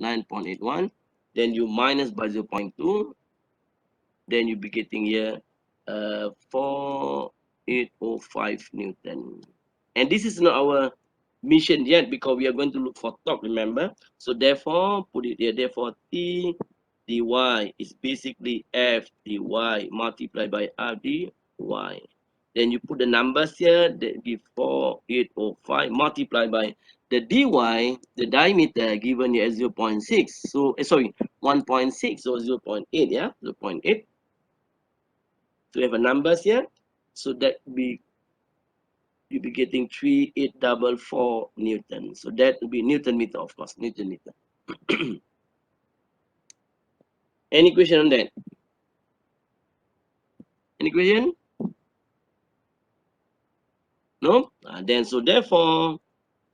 9.81, then you minus by 0.2, then you'll be getting here 4805 Newton. And this is not our mission yet because we are going to look for torque, remember? So therefore, put it here, therefore T dy is basically F dy multiplied by R dy. Then you put the numbers here, that give 4805 multiplied by the dy, the diameter given here as 0.6. So, sorry, 1.6 or 0.8, yeah, 0.8. So we have a numbers here. So that you'll be getting 3844 Newton. So that will be Newton meter, of course, Newton meter. Any question on that? Any question? No? Then so therefore,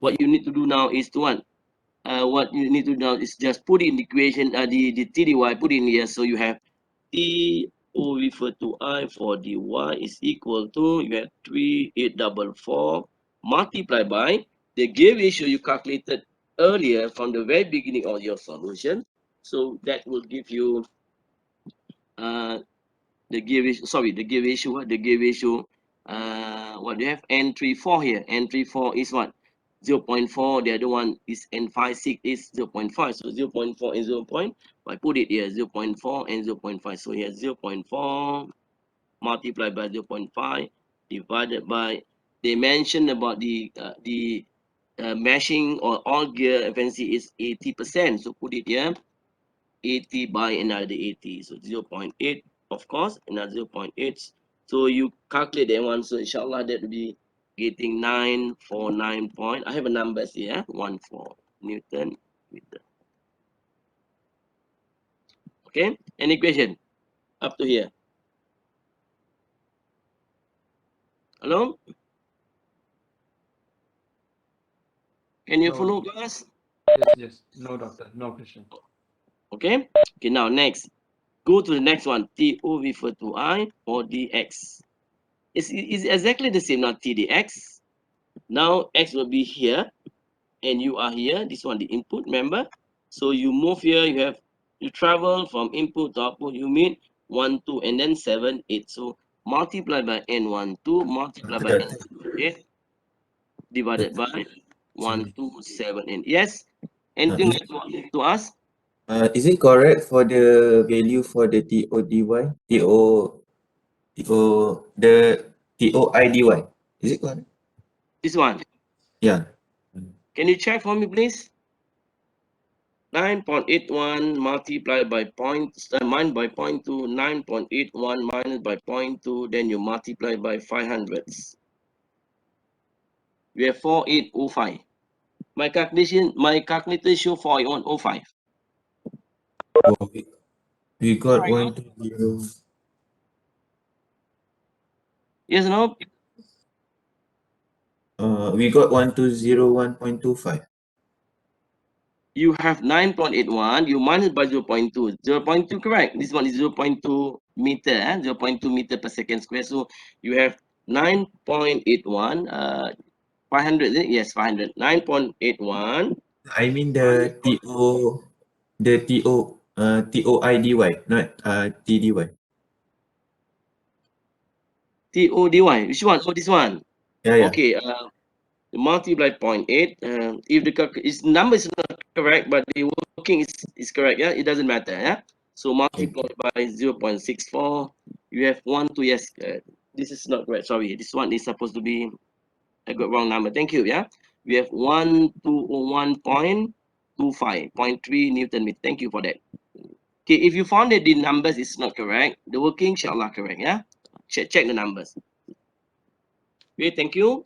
what you need to do now is to what you need to do now is just put in the equation, the TDY, put in here. So you have T O refer to I for dy is equal to, you have 3844 multiplied by the gear ratio you calculated earlier from the very beginning of your solution. So that will give you the gear ratio, sorry, the gear ratio, what do you have? N34 here. N34 is what? 0.4. The other one is N56 is 0.5. So 0.4 and 0. I put it here 0.4 and 0.5. So here 0.4 multiplied by 0.5 divided by, they mentioned about the meshing or all gear efficiency is 80%. So put it here 80 by another 80. So 0.8, of course, another 0.8. So you calculate that one. So inshallah that will be getting 949 point. I have a numbers here, 14 Newton meter. Okay, any question up to here? Hello? Can you No. follow class? Yes. No, doctor. No question. Okay. Okay, now next. Go to the next one. TO refer to I or DX. It's exactly the same, not TDX. Now X will be here and you are here. This one, the input, remember? So you move here, you travel from input to output, you meet 1, 2, and then 7, 8. So multiply by N1, 2, multiply by N2, 8, divided by 1, 2, 7, and yes. Anything to ask? Is it correct for the value for the TODY? The TOIDY? Is it correct? This one. Yeah. Can you check for me, please? 9.81 multiplied by minus by 0.2, 9.81 minus by 0.2, then you multiply by 500. You have 4805. My calculator show 4105. Oh, we got 120. Yes, no? We got 1201.25. You have 9.81, you minus by 0.2. 0.2, correct. This one is 0.2 meter, 0.2 meter per second square. So you have 9.81, 500, is it? Yes, 500. 9.81. I mean the TOIDY, not TDY. TODY. Which one? Oh, this one. Yeah, yeah. Okay, multiply 0.8. If the number is not correct, but the working is correct, yeah, it doesn't matter, yeah. So multiply by 0.64. You have 1, 2, yes. This is not correct. Sorry, this one is supposed to be, I got wrong number. Thank you, yeah. We have 121.25, 0.3 Newton meter. Thank you for that. Okay, if you found that the numbers is not correct, the working inshallah correct, yeah. Check the numbers. Okay, thank you.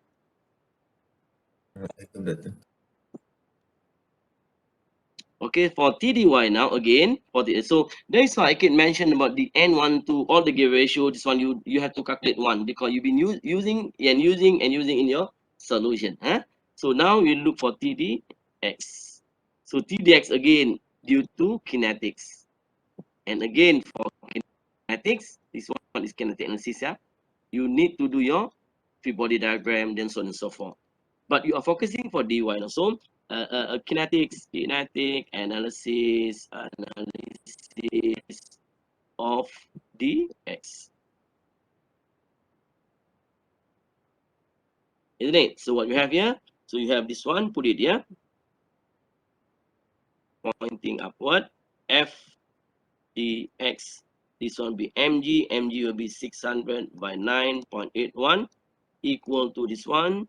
Okay, for TDY now again for the, so that's why I can mention about the N1 to all the gear ratio. This one you have to calculate one because you've been using in your solution. So now you look for TDX. So TDX again due to kinetics, and again for kinetics, this one is kinetic analysis. Yeah, you need to do your free body diagram, then so on and so forth. But you are focusing for dy now. So kinetic analysis of dx, isn't it? So what you have here, so you have this one, put it here, pointing upward, f dx, this one be mg, mg will be 600 by 9.81 equal to this one,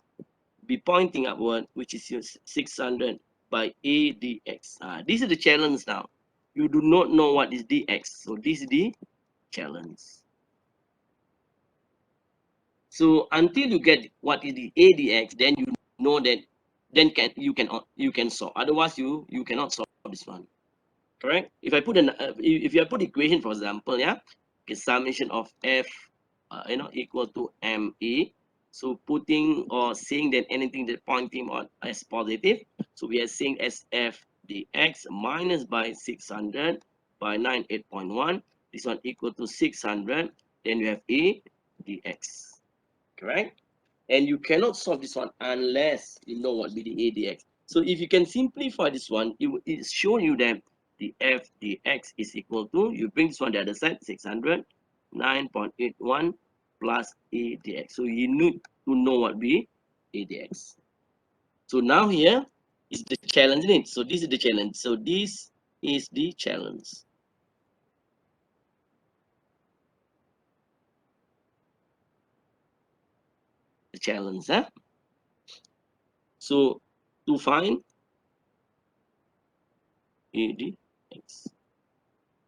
be pointing upward, which is 600 by a dx. This is the challenge now. You do not know what is dx, so this is the challenge. So until you get what is the a dx, then you know that then you can solve. Otherwise, you cannot solve this one. Correct? If I put if you put equation, for example, yeah, okay, summation of f equal to ma. So putting or saying that anything that pointing on as positive, so we are saying as f dx minus by 600 by 98.1, this one equal to 600, then you have a dx. Correct? And you cannot solve this one unless you know what be the a dx. So if you can simplify this one, it show you that the f dx is equal to, you bring this one to the other side, 600, 9.81 plus a dx. So you need to know what be a dx. So now here is the challenge, isn't it? So this is the challenge. So this is the challenge. The challenge, huh? So to find a dx.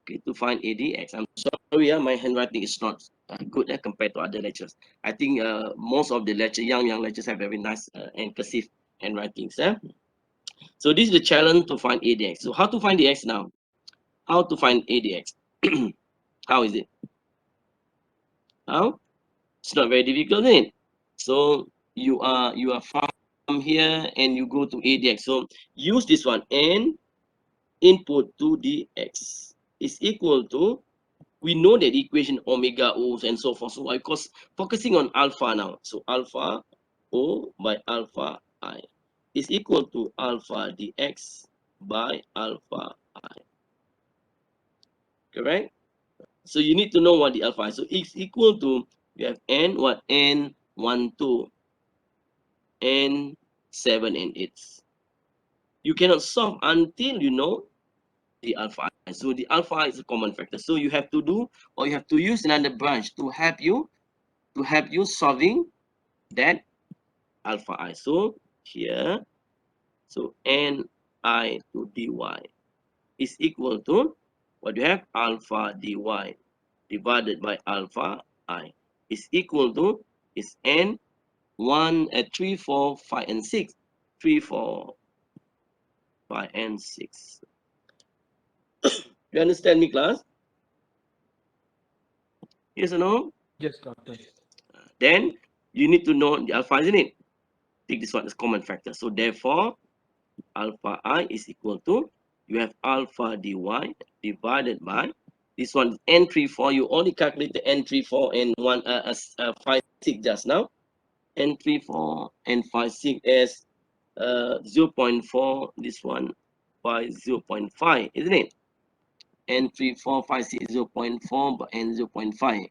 Okay, to find ADX. I'm sorry, my handwriting is not good compared to other lectures. I think most of the young lectures have very nice and cursive handwritings. So this is the challenge to find ADX. So how to find the X now? How to find ADX? How is it? How? It's not very difficult, isn't it? So you are from here and you go to ADX. So use this one, and input to dx is equal to, we know that equation omega O's and so forth. So why? Because focusing on alpha now. So alpha O by alpha I is equal to alpha dx by alpha I. Correct? So you need to know what the alpha is. So it's equal to, we have n, what? N 1, 2, n 7 and 8. You cannot solve until you know the alpha I. So the alpha I is a common factor. So you have to do, or you have to use another branch to help you solving that alpha I. So here, so ni to dy is equal to, what do you have? Alpha dy divided by alpha I is equal to, is n 1, 3, 4, 5, and 6. 3, 4, 5, and 6. You understand me, class? Yes or no? Yes, doctor. Then you need to know the alpha, isn't it? Take this one as common factor. So therefore, alpha I is equal to, you have alpha dy divided by, this one n34, you only calculate the n34 and 5, 6 just now. N34 and 5, 6 as 0.4, this one by 0.5, isn't it? N34, 5, 6, 0.4 and 0.5.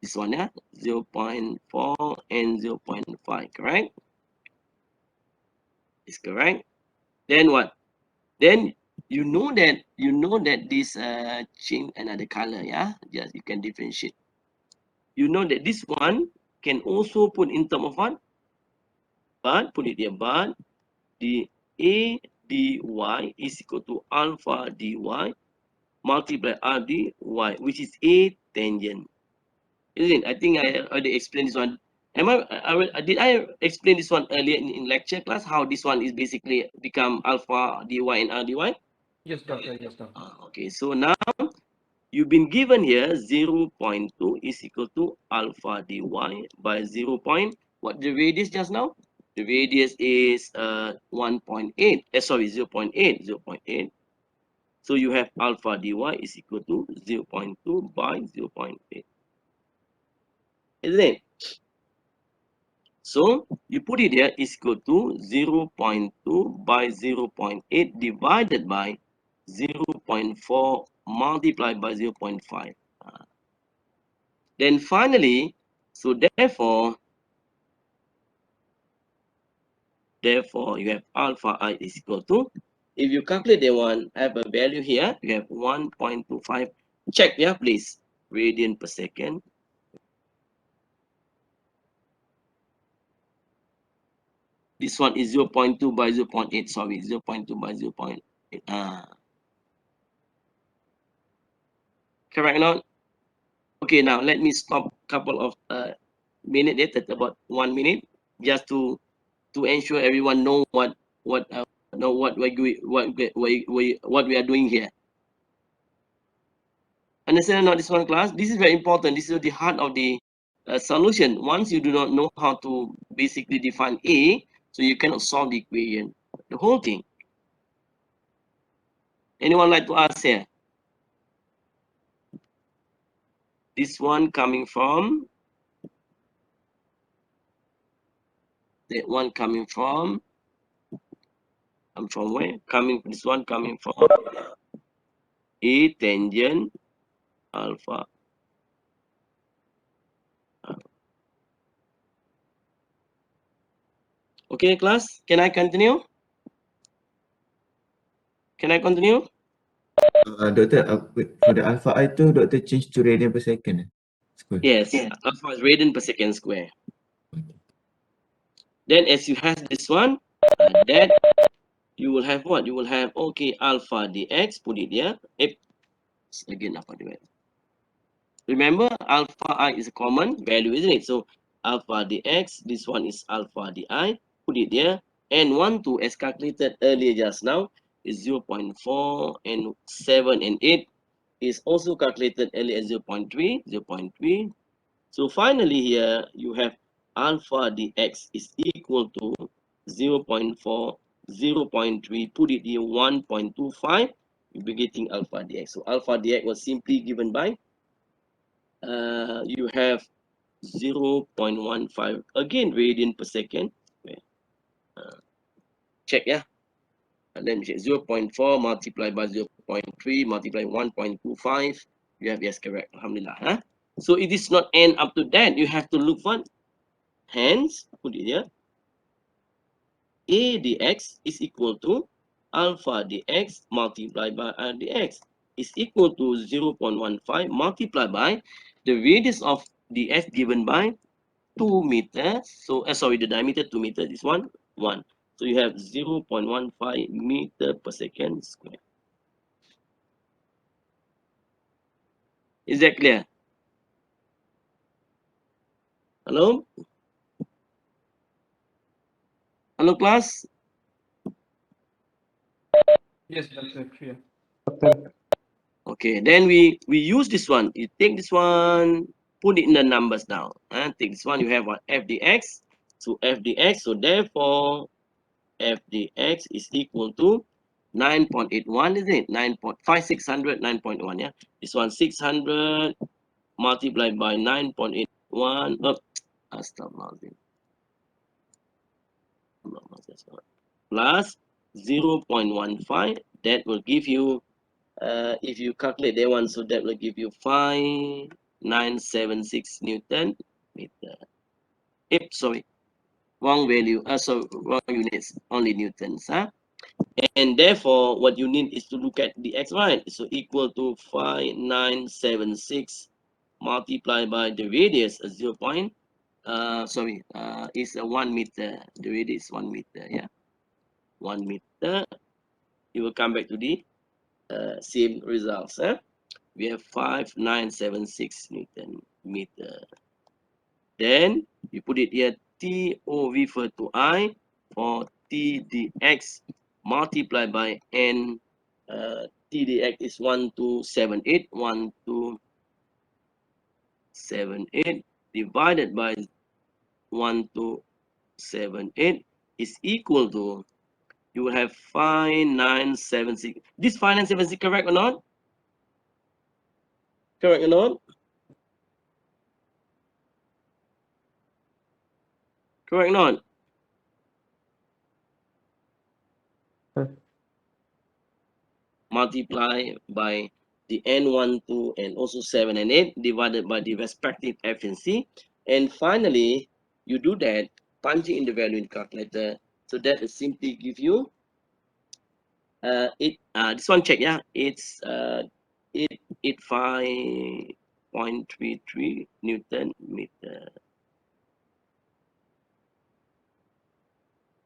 This one, yeah, 0.4 and 0.5, correct? Is correct. Then what? Then you know that this change another color, yeah, just you can differentiate. You know that this one can also put in term of what, but put it here, but the a dy is equal to alpha dy multiplied r dy, which is a tangent, isn't it? I think I already explained this one. Did I explain this one earlier in lecture class, how this one is basically become alpha dy and r dy? Yes, doctor. Yes, doctor. Okay, so now you've been given here 0.2 is equal to alpha dy by 0. What the radius just now? The radius is 1.8. Sorry, 0.8. 0.8. So you have alpha dy is equal to 0.2 by 0.8. Isn't it? So you put it here is equal to 0.2 by 0.8 divided by 0.4 multiplied by 0.5. Then finally, so therefore you have alpha I is equal to, if you calculate the one, have a value here, you have 1.25. Check, yeah, please. Radian per second. This one is 0.2 by 0.8, sorry, 0.2 by 0.8. Correct or not? Okay, now let me stop a couple of minutes, that's about 1 minute, just to ensure everyone know what we are doing here. Understand or not this one, class? This is very important. This is the heart of the solution. Once you do not know how to basically define A, so you cannot solve the equation, the whole thing. Anyone like to ask here? This one coming from, that one coming from, from where? This one coming from A tangent alpha. Okay, class, can I continue? Can I continue? Doctor, for the alpha I tu, Doctor change to radian per second. Square. Yes, alpha is radian per second square. Then as you have this one, that you will have what? You will have, okay, alpha dx, put it here. Again, alpha dx. Remember, alpha I is a common value, isn't it? So alpha dx, this one is alpha di, put it there. And 1, 2, as calculated earlier just now, is 0.4, and 7 and 8 is also calculated earlier as 0.3, 0.3. So finally here, you have alpha dx is equal to 0.4, 0.3, put it here 1.25, you'll be getting alpha dx. So alpha dx was simply given by, you have 0.15, again radian per second. Check, yeah. And then check 0.4 multiplied by 0.3 multiplied 1.25. You have, yes, correct. Alhamdulillah. Huh? So it is not end up to that. You have to look for, hence, put it here. A dx is equal to alpha dx multiplied by r dx is equal to 0.15 multiplied by the radius of dx given by 2 meters. So sorry, the diameter 2 meters is 1. So you have 0.15 meter per second square. Is that clear? Hello? Hello, class? Yes, Doctor, clear. Okay, then we use this one. You take this one, put it in the numbers now. And take this one, you have what? F dx. So f dx, so therefore f dx is equal to 9.81, isn't it? 9.5600, 9.1, yeah. This one 600 multiplied by 9.81. Plus 0.15. That will give you, if you calculate that one, so that will give you 5976 Newton meter. Sorry, wrong value. So wrong units, only newtons. And therefore, what you need is to look at the x, right? So equal to 5976 multiplied by the radius 0. Is a 1 meter. The radius is 1 meter. Yeah, 1 meter. You will come back to the same results. We have 5976 Newton meter. Then we put it here, T O refer to I for T dx multiplied by N. T dx is 1278, 1278 divided by 1278 is equal to, you will have 5976. This 5976 correct or not? Correct or not? Correct or not? Multiply by the N12 and also 7 and 8 divided by the respective efficiency. And finally, you do that punching in the value in calculator. So that will simply give you this one check, yeah, it's 885.33 Newton meter.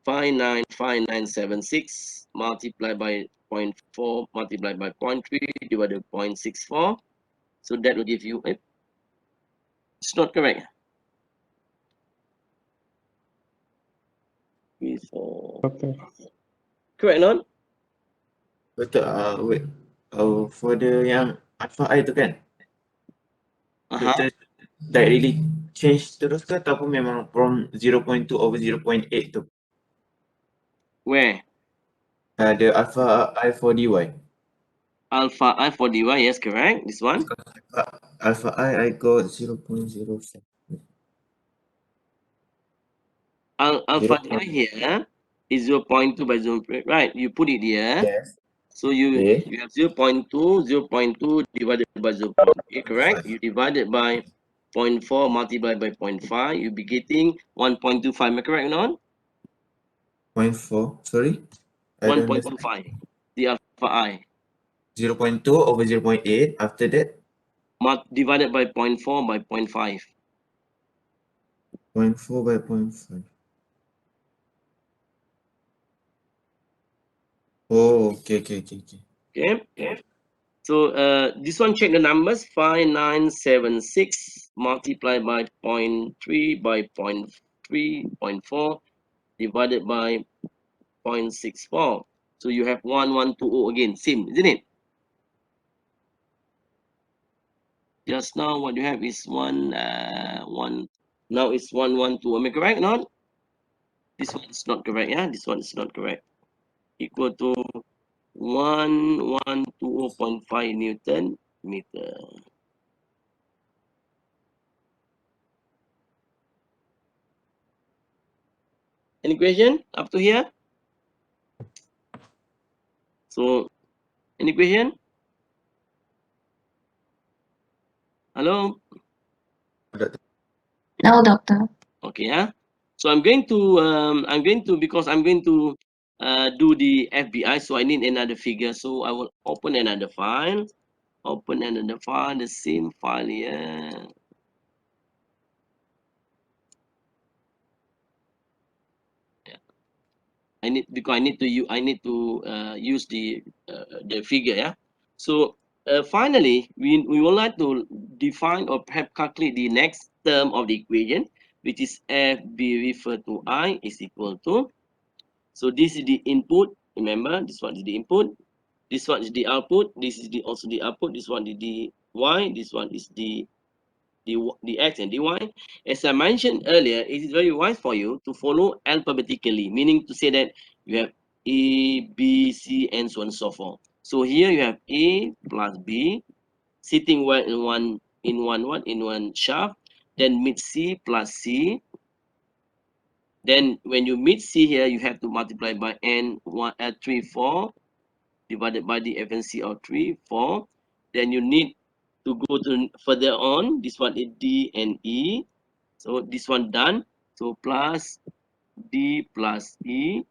595976 multiplied by 0.4 multiplied by 0.3 divided by 0.64. So that will give you it's not correct. 3, 4. Okay. Correct not? Betul. Wait. For the yang alpha I tu kan, Doktor directly change terus ke ataupun memang from 0.2 over 0.8 tu? Where? The alpha I for dy. Alpha I for dy, yes, correct. This one. Alpha I got 0.07. Alpha dy here is 0.2 by 0.8, right? You put it here. Yes. So you Okay. you have 0.2 divided by 0.8, correct? You divide it by 0.4 multiplied by 0.5, you'll be getting 1.25, am I correct or not? 0.4. Sorry. I don't understand. 1.25, the alpha I. 0.2 over 0.8. After that, Divided by 0.4 by 0.5. 0.4 by 0.5. Oh, okay. Okay. So this one, check the numbers. 5976 multiplied by 0.3 by 0.3, 0.4 divided by 0.64. So you have 1120 again, same, isn't it? Just now what you have is one. Now it's 112. Am I correct or not? This one is not correct. Yeah, this one is not correct. Equal to 1120.5 Newton meter. Any question up to here? So, any question? Hello? No, doctor. Okay, yeah. So I'm going to because I'm going to do the FBI, so I need another figure. So I will open another file. Open another file, the same file here. I need because I need to use the figure, yeah. So finally we would like to define or perhaps calculate the next term of the equation, which is f b referred to I is equal to, so this is the input, remember this one is the input, this one is the output, this is the also the output, this one is the y, this one is the x and dy. As I mentioned earlier, it is very wise for you to follow alphabetically, meaning to say that you have A, B, C, and so on and so forth. So here you have A plus B sitting well in one shaft, then meet C plus C. Then when you meet C here, you have to multiply by n 3, 4 divided by the efficiency of 3, 4. Then you need to go to further on. This one is D and E. So this one done. So plus D plus E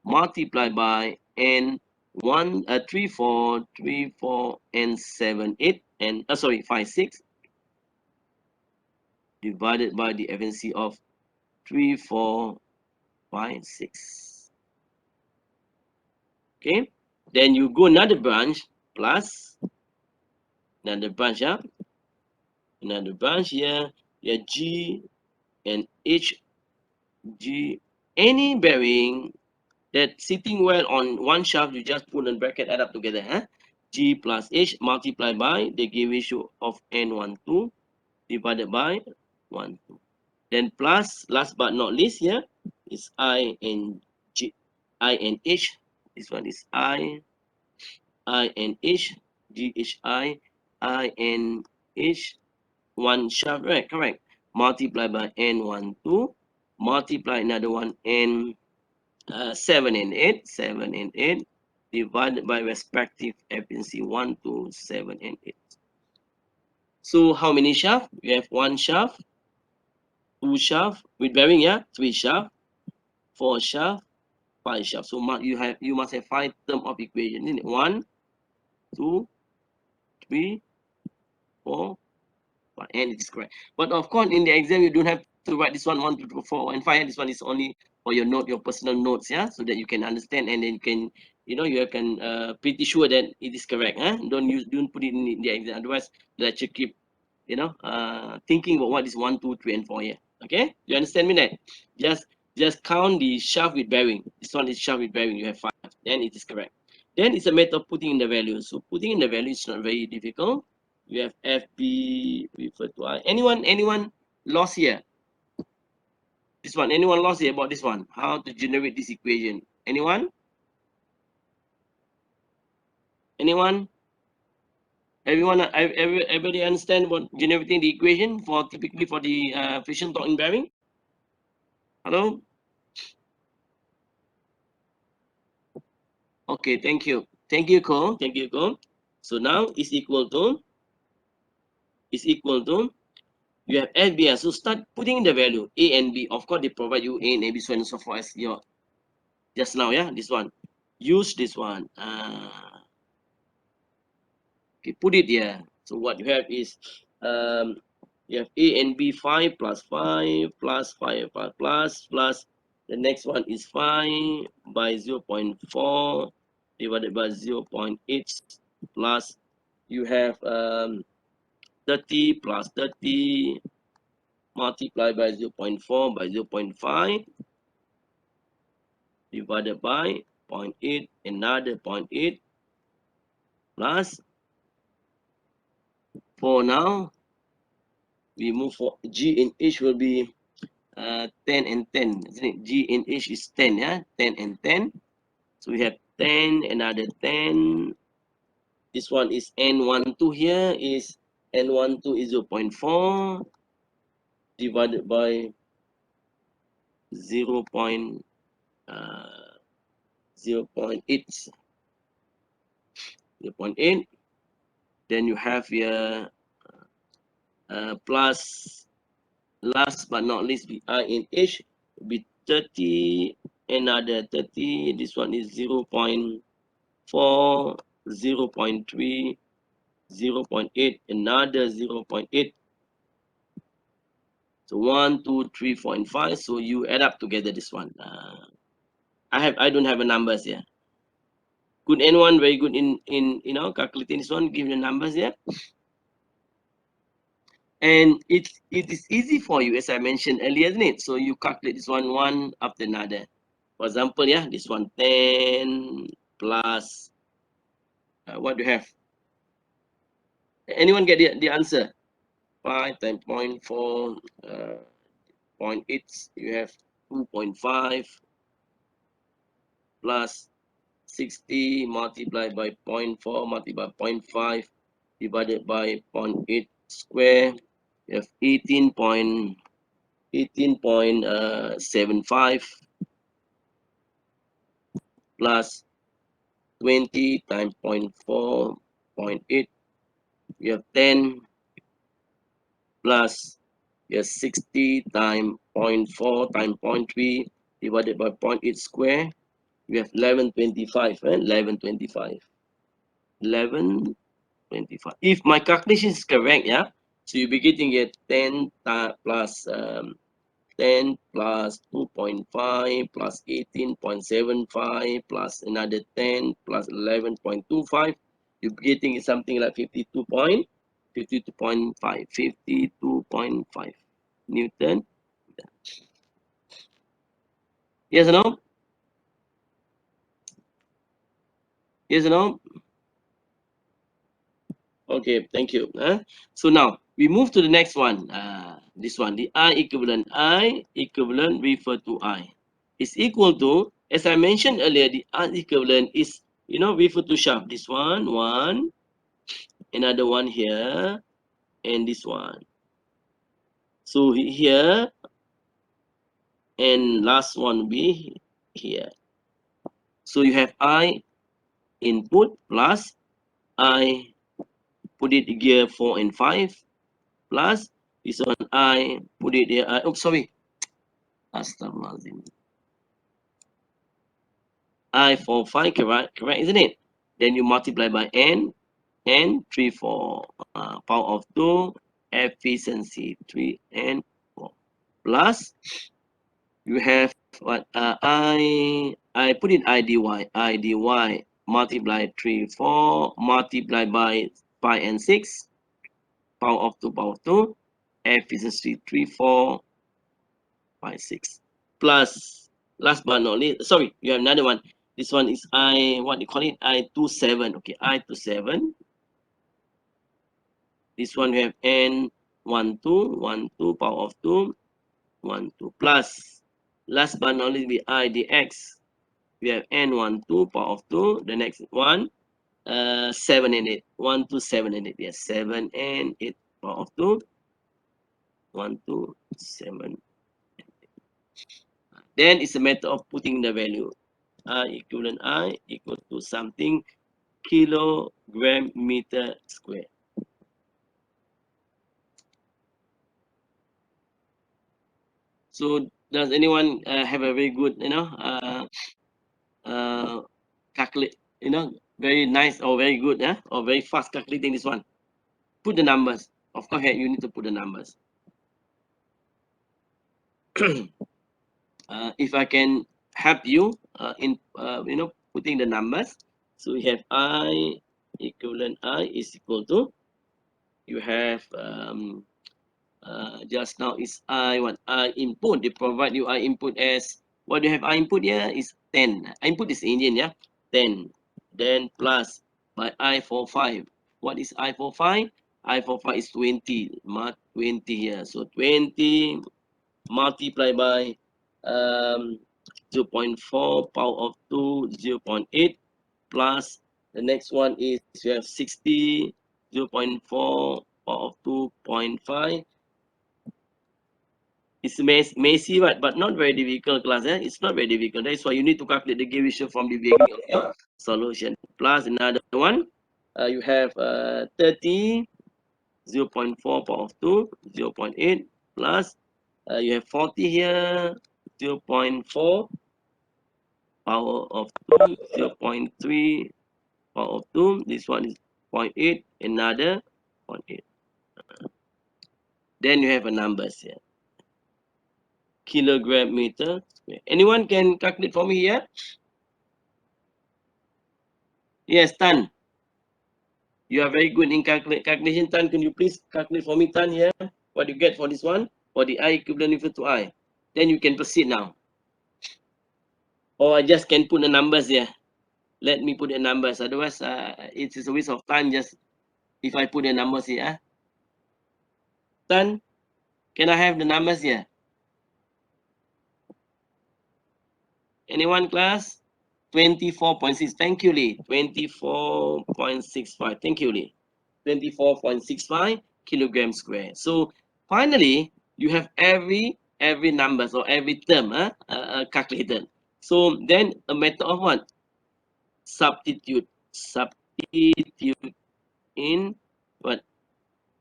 multiplied by N 3, 4, 3, 4, and 7, 8, and sorry, 5, 6 divided by the efficiency of 3, 4, 5, 6. Okay. Then you go another branch plus another branch, yeah. Another branch here. Yeah, G and H, G, any bearing that sitting well on one shaft, you just put a bracket, add up together, huh? G plus H multiplied by the K ratio of N12 divided by 1, 2. Then plus, last but not least here, is I and G, I and H. This one is I and H, G, H, I and H, one shaft, right? Correct. Multiplied by N12 multiply another one, and 7 and 8, divided by respective efficiency 1 to 7 and 8. So how many shaft? We have 1 shaft, 2 shaft with bearing, yeah, 3 shaft, 4 shaft, 5 shaft. So you must have 5 term of equation, isn't it? 1, 2, 3, 4, 5, and it's correct. But of course, in the exam, you don't have to write this one 1, 2, 3, 4, and 5. This one is only for your note, your personal notes, yeah, so that you can understand, and then you can, you can pretty sure that it is correct. Don't put it in the exam. Otherwise, the lecturer keep, thinking about what is 1, 2, 3, and 4 here. Okay, you understand me that? Just count the shaft with bearing. This one is shaft with bearing. You have 5. Then it is correct. Then it's a matter of putting in the value. So putting in the value is not very difficult. We have FB referred to I. Anyone lost here? This one. Anyone lost here about this one? How to generate this equation? Anyone? Anyone? Everybody understand what generating the equation for typically for the friction torque in bearing? Hello? Okay, thank you. Thank you, Cole. Thank you, Cole. So now is equal to you have FBS. So start putting in the value A and B. Of course, they provide you A and B, so on and so forth as your just now, yeah. This one. Use this one. Okay, put it here. So what you have is you have A and B 5 plus 5 plus 5 plus the next one is 5 by 0.4 divided by 0.8 plus you have 30 plus 30 multiplied by 0.4 by 0.5 divided by 0.8, another 0.8 plus, for now we move for G and H will be 10 and 10, isn't it? G and H is 10, yeah, 10 and 10. So we have 10, another 10. This one is N12 here is N12 is 0.4 divided by 0.8. Then you have here plus, last but not least, be I and H will be 30, another 30. This one is 0.4, 0.3, 0.8, another 0.8. So 1, 2, 3, 4, and 5. So you add up together this one. I don't have the numbers here. Could anyone very good in calculating this one? Give the numbers here. And it is easy for you, as I mentioned earlier, isn't it? So you calculate this one after another. For example, yeah, this one 10 plus what do you have? Anyone get the answer? 5 times 0.4, 0.8, you have 2.5 plus 60 multiplied by 0.4 multiplied by 0.5 divided by 0.8 square. You have 18.75 plus 20 times 0.4, 0.8. You have 10 plus you have 60 times 0.4 times 0.3 divided by 0.8 square. You have 1125, right? 1125. 1125. If my calculation is correct, yeah, so you'll be getting it 10 plus 10 plus 2.5 plus 18.75 plus another 10 plus 11.25. You're getting something like 52.5 Newton. Yes or no? Yes or no? Okay, thank you. So now we move to the next one. This one, the I equivalent. I equivalent refer to I is equal to, as I mentioned earlier, the I equivalent is refer to shaft. This one, another one here, and this one. So here and last one will be here. So you have I input plus I put it here 4 and 5 plus this one I put it here. Oh, sorry. Astaghfirullahaladzim. I for 5, correct, isn't it? Then you multiply by n, 3 for power of 2, efficiency 3 and 4 plus you have what I put in I dy multiply 3 4 multiply by 5 and 6 power of 2 efficiency 3 4 5 6 plus last but not least, sorry, you have another one. This one is what you call it, I27. Okay, I27. This one we have n 1 2 power of 2 1 2 plus last but not least be I dx. We have n 1 2 power of 2. The next one 7 and 8. 1 2 7 and 8. Yes, 7 and 8 power of 2 1 2 7. Then it's a matter of putting the value. I equivalent I equal to something kilogram meter square. So does anyone have a very good, calculate, very nice or very good, or very fast calculating this one? Put the numbers. Of course, you need to put the numbers. If I can help you in putting the numbers, so we have I equivalent I is equal to, you have just now is I input. They provide you I input as what do you have. I input here is 10. I input is Indian, yeah, 10. Then plus by I for 5. What is I for 5? I for 5 is 20. Mark 20 here. So 20 multiply by 0.4 power of 2 0.8 plus the next one is you have 60 0.4 power of 2.5. It's messy, right? But not very difficult, class. It's not very difficult. That's why you need to calculate the gain ratio from the beginning of your solution. Plus another one, you have 30 0.4 power of 2 0.8 plus you have 40 here 0.4 power of 2 0.3 power of 2. This one is 0.8, another 0.8. Then you have a numbers here. Kilogram meter square. Anyone can calculate for me here? Yes, Tan. You are very good in calculation, Tan. Can you please calculate for me, Tan, here? What you get for this one? For the I equivalent equal to I. Then you can proceed now. Or I just can put the numbers here. Let me put the numbers. Otherwise, it is a waste of time just if I put the numbers here. Tan, can I have the numbers here? Anyone, class? 24.6. Thank you, Lee. 24.65. Thank you, Lee. 24.65 kilogram square. So finally, you have every numbers or every term calculated. So then a matter of what? Substitute in what?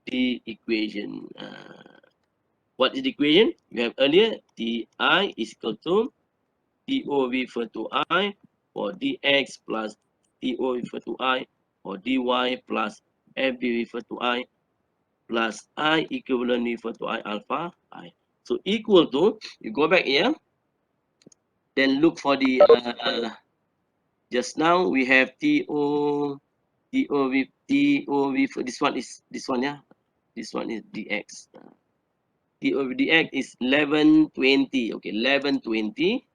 The equation. What is the equation? We have earlier Ti is equal to TO refer to I for dx plus TO refer to I for dy plus FB refer to I plus I equivalent refer to I alpha I. So equal to, you go back here, then look for the, just now we have TO with this one, yeah, this one is dx. TO with dx is 1120, okay, 1120.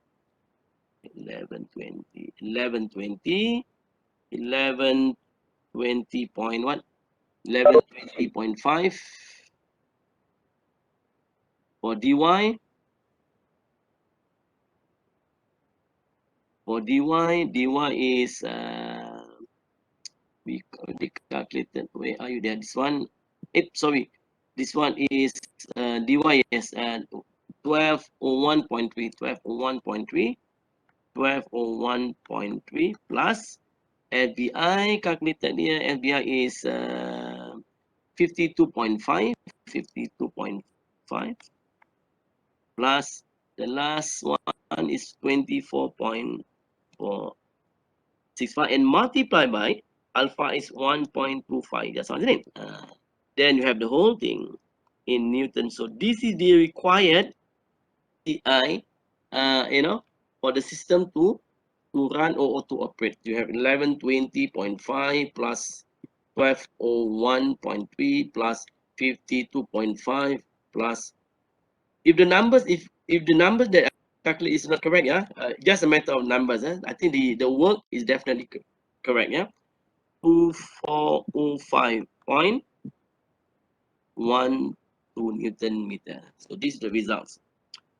1120.1, 1120.5 for dy. For dy is we calculated. Where are you there? This one, sorry, this one is dy is 1201.3, 1201.3, 1201.3 plus LBI calculated here. LBI is 52.5, 52.5 plus the last one is 24.465 and multiply by alpha is 1.25. That's what, isn't it? Then you have the whole thing in Newton. So this is the required TI, for the system to run or to operate. You have 1120.5 plus 1201.3 plus 52.5 plus if the numbers that I calculate is not correct, just a matter of numbers. I think the work is definitely correct. 2405.12 Newton meter. So this is the results.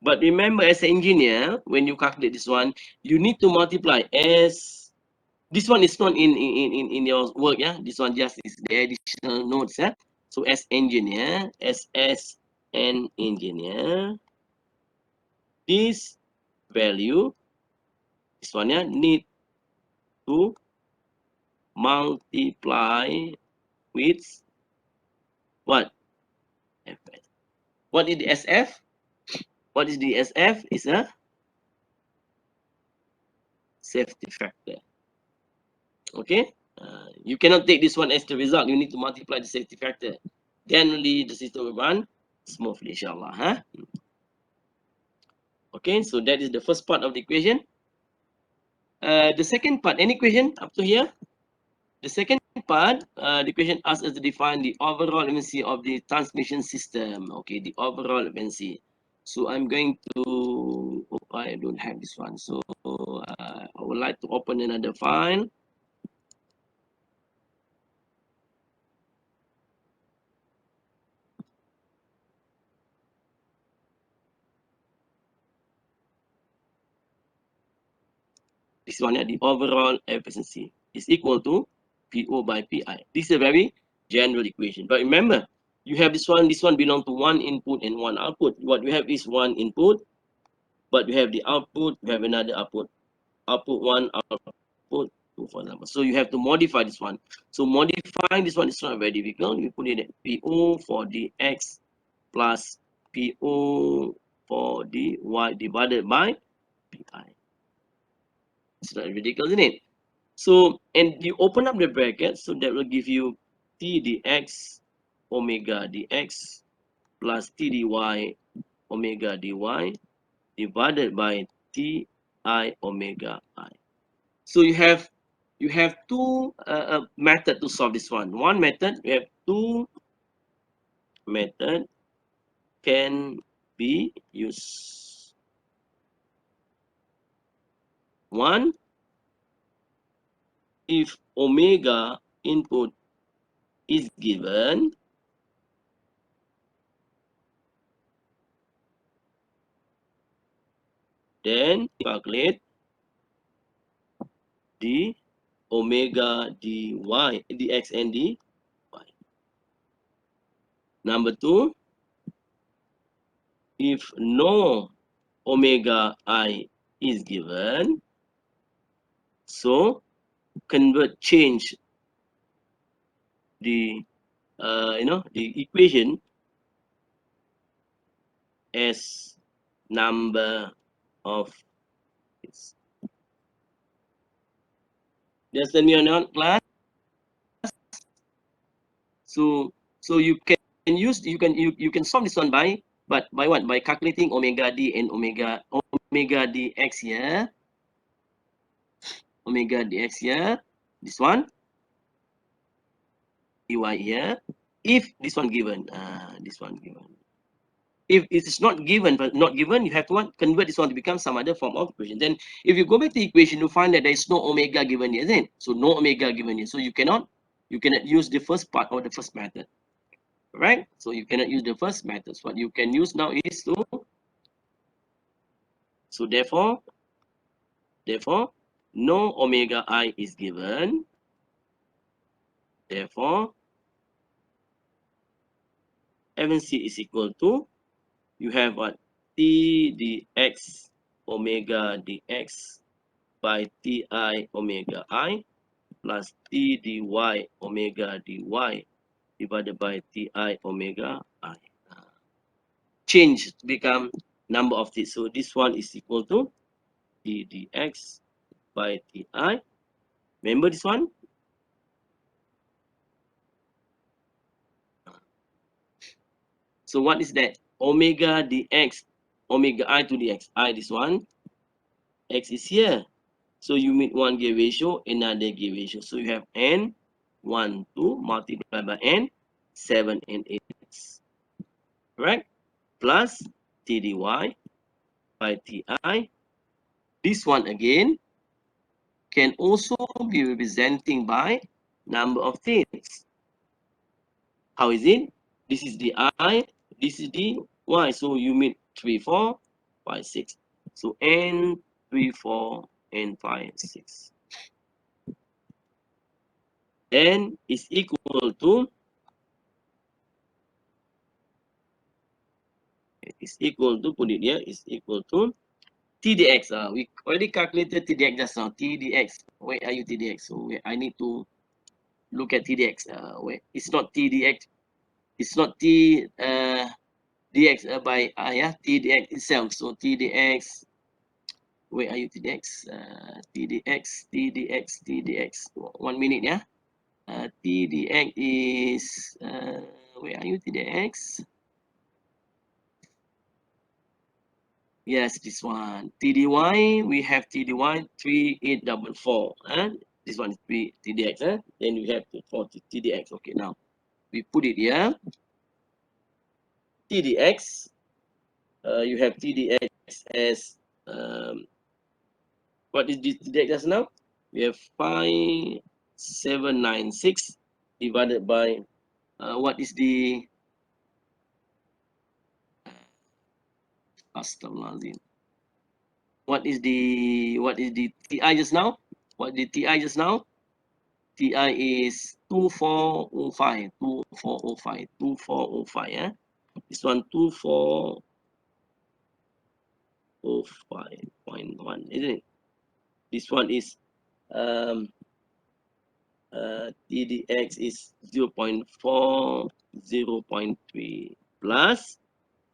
But remember, as an engineer, when you calculate this one, you need to multiply as this one is not in your work. This one just is the additional notes. So as engineer, as an engineer, this value, this one need to multiply with what? Fs. What is the SF? What is the SF? Is a safety factor. Okay, you cannot take this one as the result. You need to multiply the safety factor. Then only the system will run smoothly, inshallah. Okay, so that is the first part of the equation. The second part, any question up to here? The second part, the question asks us to define the overall efficiency of the transmission system. Okay, the overall efficiency. So I'm going to, I don't have this one. So I would like to open another file. This one, the overall efficiency is equal to PO by PI. This is a very general equation. But remember, you have this one belong to one input and one output. What you have is one input, but you have the output, you have another output. Output one, output two, for example. So you have to modify this one. So modifying this one is not very difficult. You put it at PO for the X plus PO for the Y divided by PI. It's not ridiculous, isn't it? So, and you open up the bracket, so that will give you T dx omega dx plus T dy omega dy divided by T I omega I. So you have two method to solve this one. One method, we have two method can be used. One, if omega input is given, then calculate the omega dy, dx and dy. Number two, if no omega I is given, so change the the equation as number of bits. Understand me or not, class? So you can use you can solve this one by what? By calculating omega d and omega dx here. Omega dx here. This one. Dy here. If this one given, this one given. If it is not given, you have to convert this one to become some other form of equation. Then if you go back to the equation, you find that there is no omega given here, isn't it? So no omega given here. So you cannot use the first part or the first method. Right? So you cannot use the first method. What you can use now is to, so therefore no omega I is given. Therefore efficiency is equal to, you have what? T dx omega dx by Ti omega I plus T dy omega dy divided by Ti omega I. Change to become number of teeth. So this one is equal to T dx by Ti. Remember this one? So what is that? Omega dx, omega I to dx. I, this one. X is here. So you meet one gear ratio, another gear ratio. So you have n, 1, 2, multiplied by n, 7 and 8. Correct? Plus T dy by Ti. This one again can also be representing by number of teeth. How is it? This is the I, this is the Y. So you meet 3, 4, 5, 6. So n, 3, 4, and 5, 6. Then is equal to put it here, is equal to T dx. We already calculated T dx just now. T dx. Where are you T dx? So I need to look at T dx. Wait, it's not T dx. It's not T dx by yeah, T dx itself. So T dx. Where are you T dx? T dx, T dx, T dx. 1 minute, yeah. T dx is where are you T dx? Yes, this one. TDY, we have TDY 3844. And this one is TDX. Then we have for TDX. Okay, now we put it here. TDX, you have TDX as what is this TDX as now? We have 5796 divided by what is the Astaghfirullahaladzim. What is the TI just now? What the TI just now? TI is 2405, 2405, 2405. Yeah, this one 2405.1, isn't it? This one is TDX is 0.4, 0.3 plus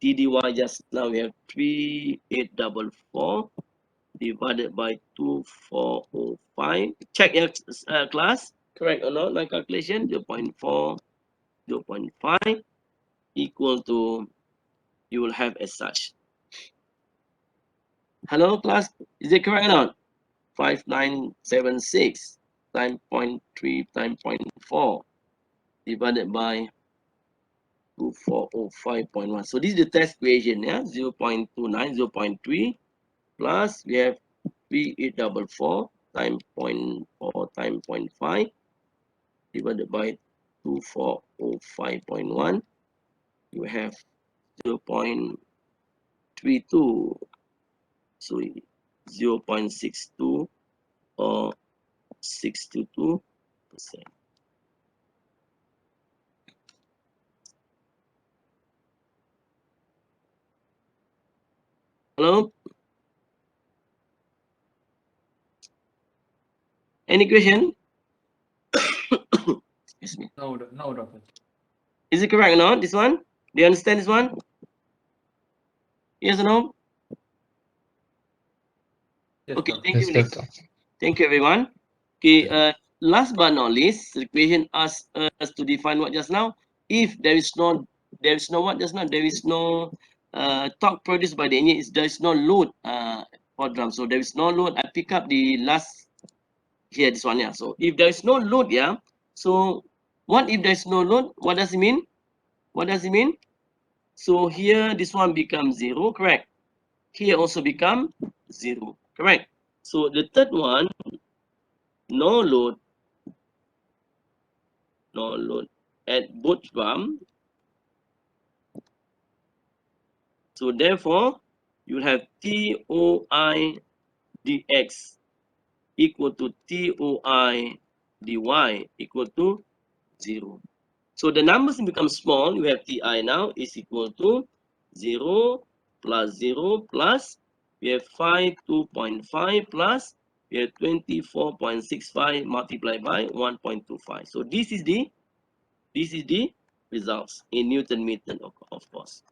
TDY just now we have 3844 divided by 2405. Check your class, correct or not? My calculation 0.4, 0.5 equal to, you will have as such. Hello class, is it correct or not? 5976 times 0.3 times 0.4 divided by 2405.1. So this is the test equation, yeah, 0.29, 0.3 plus we have 3844 times 0.4 times 0.5 divided by 2405.1. You have 0.32, so 0.62 or 62%. Hello? Any question? Excuse me. No, doctor. Is it correct or not? This one? Do you understand this one? Yes or no? Yes, Okay, doctor. thank you. Yes, Next. doctor. Thank you, everyone. Okay, last but not least, the question asks us to define what just now. If there is no what just now, there is no torque produced by the engine, there is no load for drum. So there is no load. I pick up the last here, this one, yeah. So if there is no load, yeah. So what if there is no load? What does it mean? What does it mean? So here, this one becomes 0, correct? Here also become 0, correct? So the third one, no load at both drum. So therefore, you have TOI dx equal to TOI dy equal to 0. So the numbers become small. You have Ti now is equal to 0, plus 0 plus we have 5 2.5 plus we have 24.65 multiplied by 1.25. So this is the results in Newton meter, of course.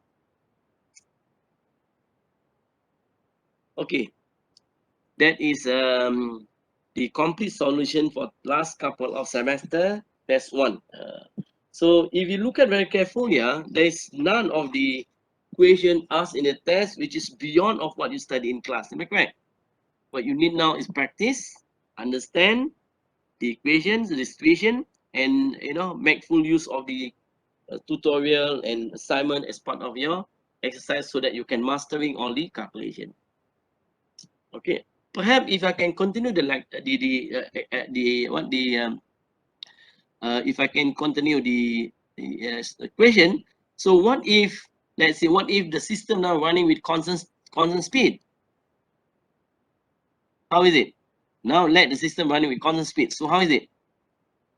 Okay, that is the complete solution for last couple of semester. Test 1. So if you look at very carefully, there is none of the equation asked in the test which is beyond of what you study in class. Am I correct? What you need now is practice, understand the equations, the situation, and make full use of the tutorial and assignment as part of your exercise so that you can mastering all the calculation. Okay, perhaps if I can continue if I can continue the equation. So what if, let's say, what if the system now running with constant speed? How is it? Now let the system running with constant speed. So how is it?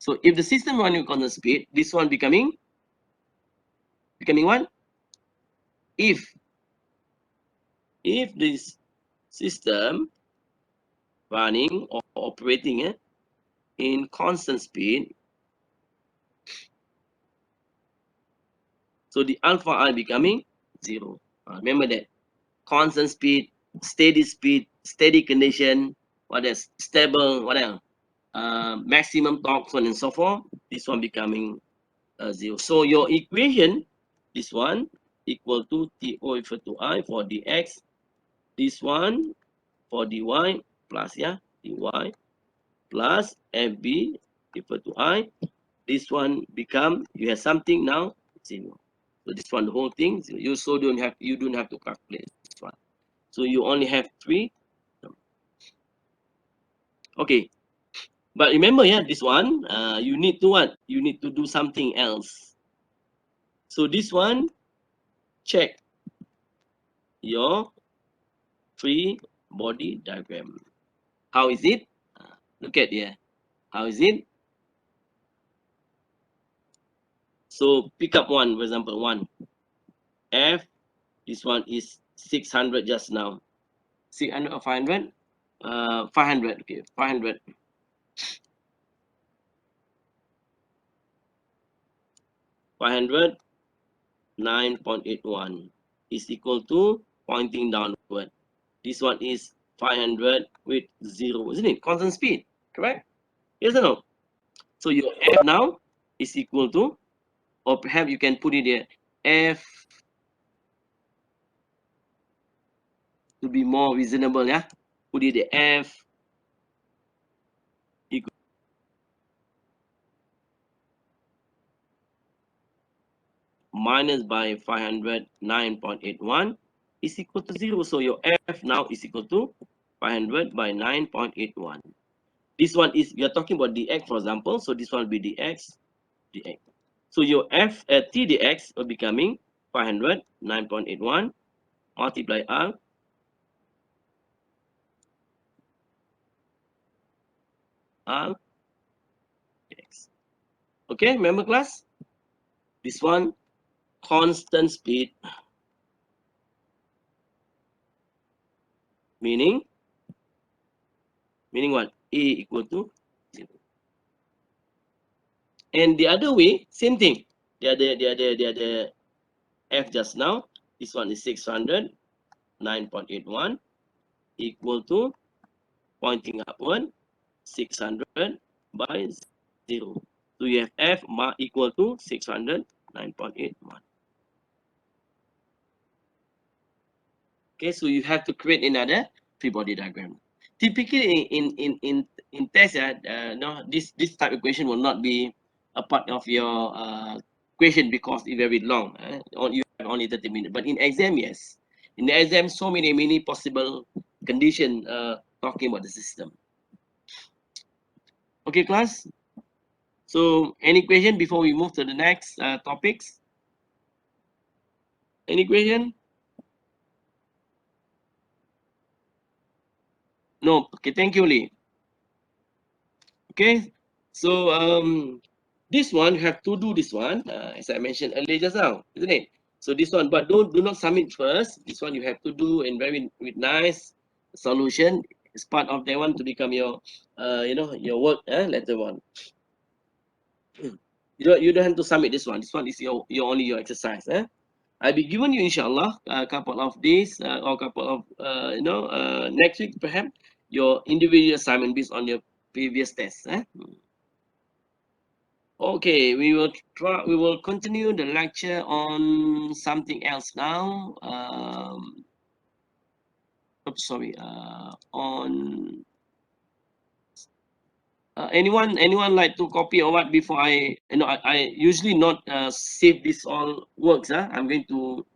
So if the system running with constant speed, this one becoming what? If this system running or operating in constant speed, so the alpha I becoming 0. Remember that constant speed, steady condition, what else? Stable, what else? Maximum torque, so on and so forth. This one becoming 0. So your equation, this one equal to TO equal to I for dx. This one for dy plus dy plus FB equal to I. This one become, you have something now 0. So this one, the whole thing, you don't have to calculate this one. So you only have 3. Okay, but remember, this one, you need to what? You need to do something else. So this one, check your free body diagram. How is it? Look at here. How is it? So pick up one, for example, 1. F, this one is 600 just now. 600 or 500? 500, okay, 500. 500, 9.81 is equal to pointing downward. This one is 500 with 0, isn't it? Constant speed, correct? Yes or no? So your F now is equal to, or perhaps you can put it there, F to be more reasonable, put it the F equal minus by 500, 9.81 is equal to 0. So your F now is equal to 500 by 9.81. This one is, we are talking about dx, for example. So this one will be dx. So your F at T dx will becoming 500, 9.81 multiply R dx. Okay, remember class? This one, constant speed, meaning what? A equal to 0. And the other way, same thing. The other F just now, this one is 600, 9.81 equal to pointing upward 600 by 0. So you have F equal to 600, 9.81. Okay, so you have to create another free body diagram. Typically in test, no, this type of equation will not be a part of your equation because it's very long. You have only 30 minutes. But in exam, yes. In the exam, so many possible condition talking about the system. Okay, class. So any question before we move to the next topics? Any question? No. Okay, thank you, Lee. Okay, so this one you have to do this one as I mentioned earlier just now, isn't it? So this one, but do not submit first. This one you have to do and very with nice solution. It's part of that one to become your your work later on. You don't have to submit this one. This one is your only your exercise. I'll be giving you inshallah a couple of days or couple of next week perhaps your individual assignment based on your previous tests. Okay, we will continue the lecture on something else now. Sorry, on anyone like to copy or what before I usually not save this all works. I'm going to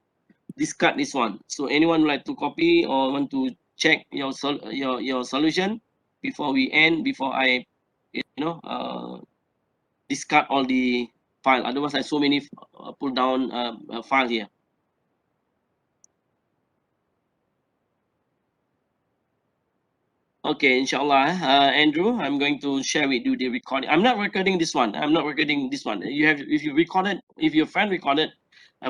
discard this one. So anyone like to copy or want to check your your solution before we end, before I discard all the file. Otherwise, I have so many pull down file here. Okay, inshallah, Andrew, I'm going to share with you the recording. I'm not recording this one. I'm not recording this one. You have, if you recorded, if your friend recorded,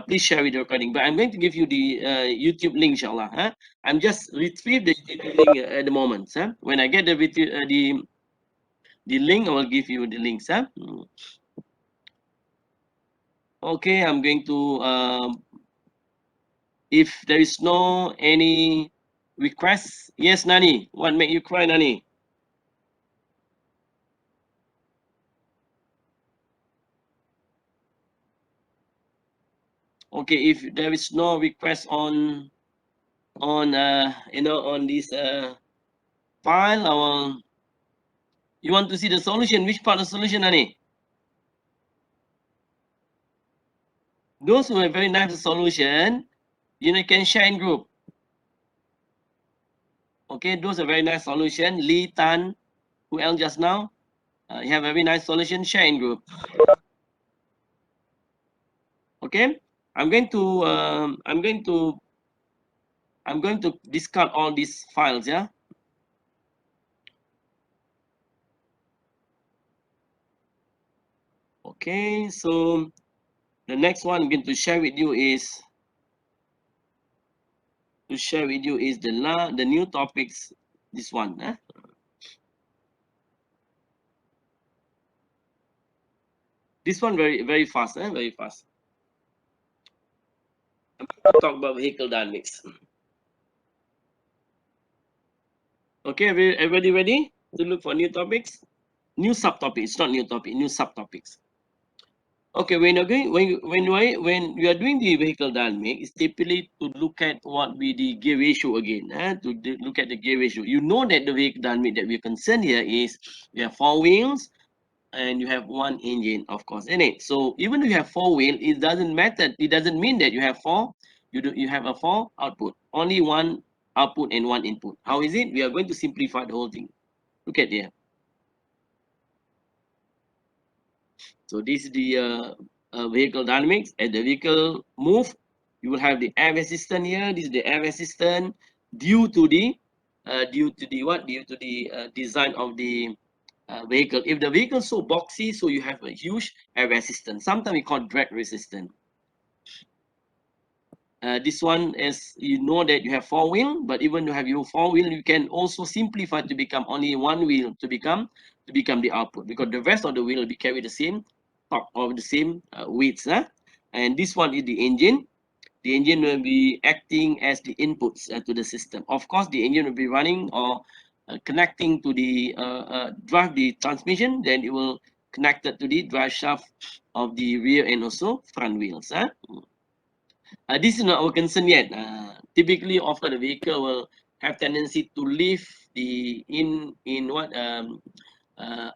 please share with the recording. But I'm going to give you the YouTube link, inshallah. I'm just retrieve the YouTube link at the moment. When I get the link, I will give you the links. Okay, I'm going to if there is no any requests. Yes, Nani, what make you cry, Nani? Okay, if there is no request on on this file, I will. You want to see the solution? Which part of the solution, Nani? Those who have very nice solution, you can share in group. Okay, those are very nice solution. Lee Tan, who else just now? You have a very nice solution. Share in group. Okay, I'm going to discard all these files. Yeah. Okay, so the next one I'm going to share with you is the new topics. This one. This one very fast. Very fast. I'm going to talk about vehicle dynamics. Okay, everybody ready to look for new topics? New subtopics, not new topic, new subtopics. Okay, when you're going when you are doing the vehicle dynamic, it's typically to look at what be the gear ratio again. Look at the gear ratio. You know that the vehicle dynamic that we're concerned here is you have 4 wheels and you have 1 engine, of course, in it. So even if you have 4 wheel, it doesn't matter. It doesn't mean that you have 4. You have a 4 output. Only 1 output and 1 input. How is it? We are going to simplify the whole thing. Look at there. So this is the vehicle dynamics. As the vehicle move, you will have the air resistance here. This is the air resistance due to the design of the vehicle. If the vehicle is so boxy, so you have a huge air resistance. Sometimes we call drag resistance. This one is, you know that you have 4 wheel, but even you have your 4 wheel, you can also simplify to become only 1 wheel to become the output, because the rest of the wheel will be carry the same top of the same weights. And this one is the engine. The engine will be acting as the inputs to the system. Of course, the engine will be running or connecting to the drive the transmission. Then it will connect it to the drive shaft of the rear and also front wheels. This is not our concern yet. Typically, often the vehicle will have tendency to lift the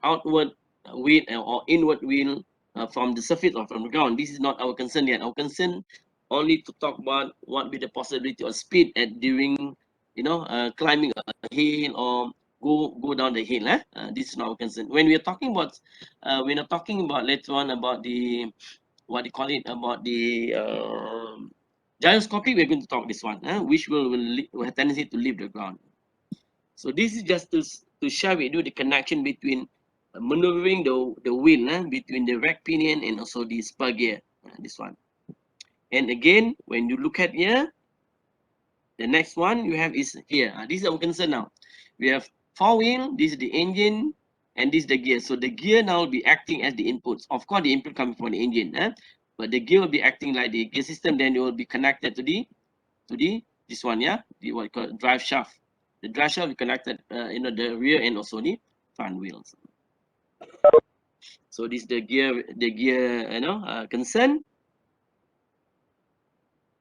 outward weight or inward wheel from the surface or from the ground. This is not our concern yet. Our concern only to talk about what be the possibility of speed at during climbing a hill or go down the hill. This is not our concern. When we are talking about later on about the what they call it, about the gyroscopic, we're going to talk this one, which will have tendency to leave the ground. So this is just to share with you the connection between maneuvering the wheel between the rack pinion and also the spur gear. This one. And again, when you look at here, the next one you have is here. This is our concern now. We have 4-wheel, this is the engine, and this is the gear. So the gear now will be acting as the inputs. Of course, the input coming from the engine, but the gear will be acting like the gear system. Then it will be connected to the this one, yeah, the what you call drive shaft. The drive shaft will be connected, the rear and also the front wheels. So this is the gear, concern.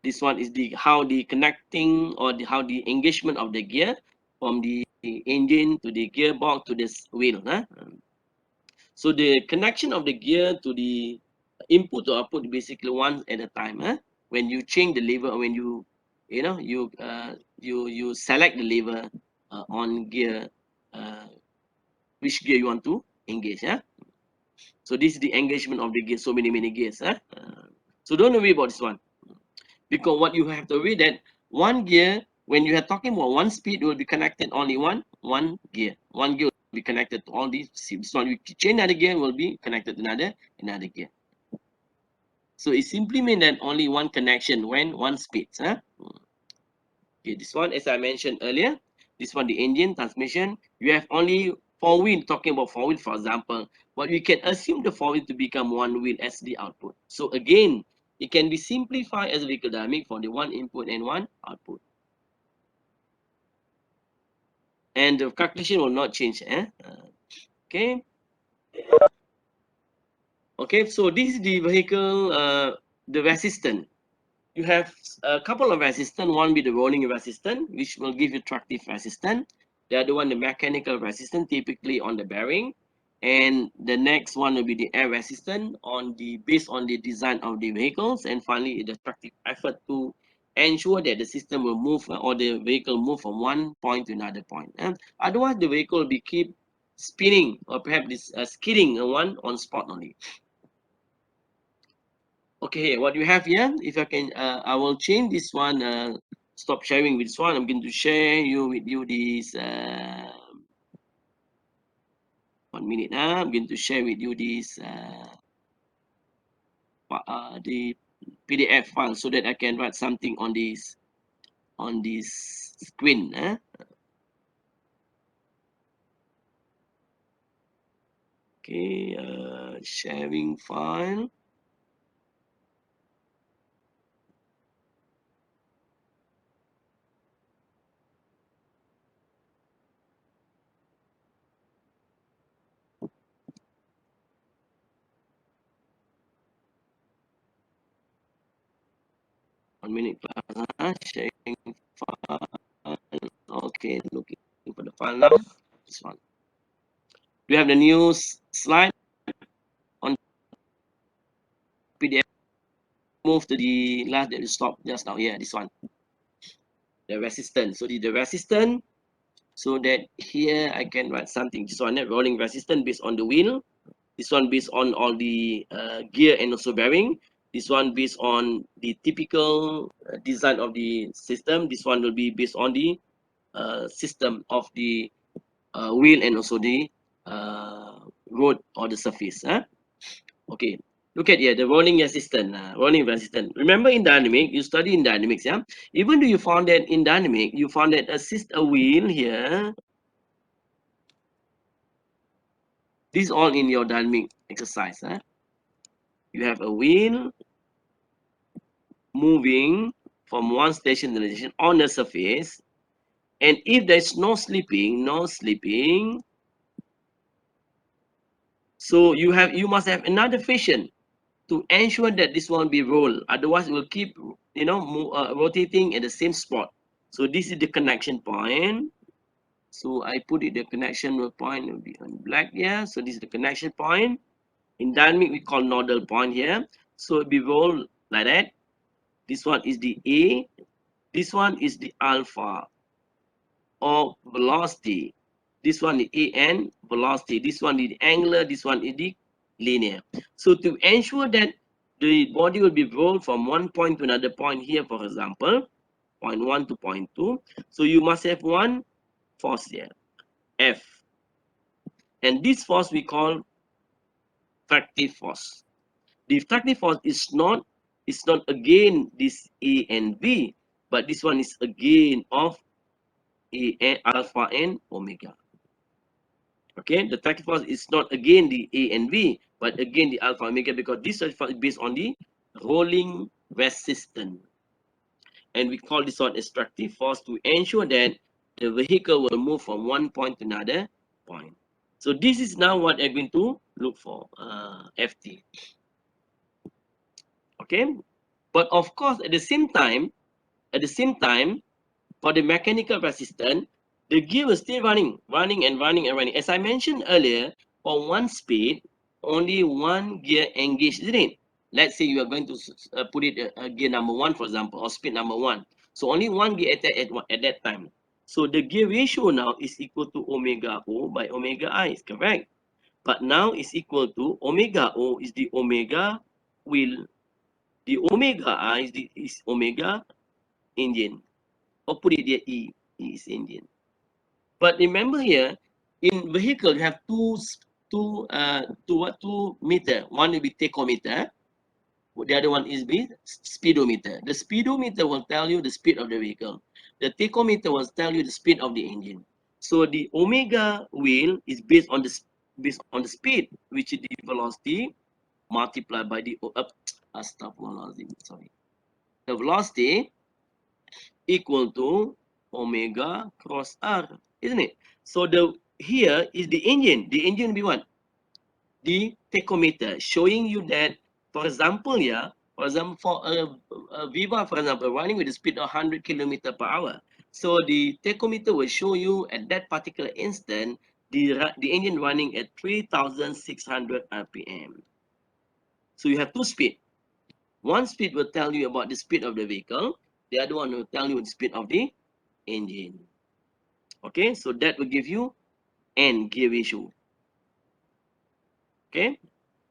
This one is the how the connecting or how the engagement of the gear from the engine to the gearbox to this wheel. So the connection of the gear to the input to output basically one at a time. When you change the lever, when you select the lever on gear, which gear you want to engage. So this is the engagement of the gear. So many gears. So don't worry about this one. Because what you have to read that one gear, when you are talking about one speed, will be connected only one gear. One gear will be connected to all these. This one, you change another gear, will be connected to another gear. So it simply means that only one connection when one speed. Okay, this one, as I mentioned earlier, this one, the engine, transmission, you have only 4-wheel, talking about 4-wheel, for example, but we can assume the 4-wheel to become 1-wheel as the output. So again, it can be simplified as vehicle dynamic for the one input and one output. And the calculation will not change. Okay. Okay, so this is the vehicle, the resistance. You have a couple of resistance. One be the rolling resistance, which will give you tractive resistance. The other one, the mechanical resistance, typically on the bearing. And the next one will be the air resistance based on the design of the vehicles. And finally, the tractive effort to ensure that the system will move or the vehicle move from one point to another point. Otherwise, the vehicle will be keep spinning or perhaps skidding on spot only. Okay, what you have here, if I can, I will change this one, stop sharing with this one. I'm going to share with you this, 1 minute now. I'm going to share with you this, the PDF file so that I can write something on this screen. Okay, sharing file. One minute, class. Sharing file. Okay, looking for the file now. This one. Do you have the news slide on PDF? Move to the last that we stopped just now. Yeah, this one. The resistance. So the resistance, so that here I can write something. This one, rolling resistance based on the wheel. This one based on all the gear and also bearing. This one based on the typical design of the system. This one will be based on the system of the wheel and also the road or the surface. Okay, look at here, the rolling resistance. Rolling resistance. Remember in dynamic, you study in dynamics, yeah? Even though you found that in dynamic, you found that a wheel here. This is all in your dynamic exercise. You have a wheel moving from one station to the station on the surface. And if there's no slipping, so you must have another friction to ensure that this one be rolled. Otherwise, it will keep rotating at the same spot. So this is the connection point. So I put it, the connection point will be on black here. So this is the connection point. In dynamic, we call nodal point here. So it be rolled like that. This one is the A. This one is the alpha or velocity. This one is AN velocity. This one is the angular. This one is the linear. So to ensure that the body will be rolled from one point to another point here, for example, point 1 to point 2. So you must have one force here, F. And this force we call tractive force. The tractive force is not is not again this A and B, but this one is again of A and alpha and omega. Okay, the tracking force is not again the A and B, but again the alpha omega, because this tracking force is based on the rolling resistance. And we call this one extractive force to ensure that the vehicle will move from one point to another point. So this is now what I'm going to look for, FT. Okay, but of course at the same time, for the mechanical resistance, the gear was still running. As I mentioned earlier, for one speed, only one gear engaged, isn't it? Let's say you are going to put it gear number 1, for example, or speed number 1. So only one gear at that time. So the gear ratio now is equal to omega O by omega I, is correct? But now is equal to omega O is the omega wheel. The omega I is omega engine. Or put it here, E is engine. But remember here, in vehicle you have two meter. One will be tachometer. The other one is the speedometer. The speedometer will tell you the speed of the vehicle. The tachometer will tell you the speed of the engine. So the omega wheel is based on the speed, which is the velocity multiplied by the the velocity equal to omega cross R, isn't it? So here is the engine. The engine will be what? The tachometer, showing you that, for example, for a Viva, for example, running with the speed of 100 km per hour. So the tachometer will show you at that particular instant the engine running at 3,600 RPM. So you have two speed. One speed will tell you about the speed of the vehicle. The other one will tell you the speed of the engine. Okay, so that will give you N gear ratio. Okay,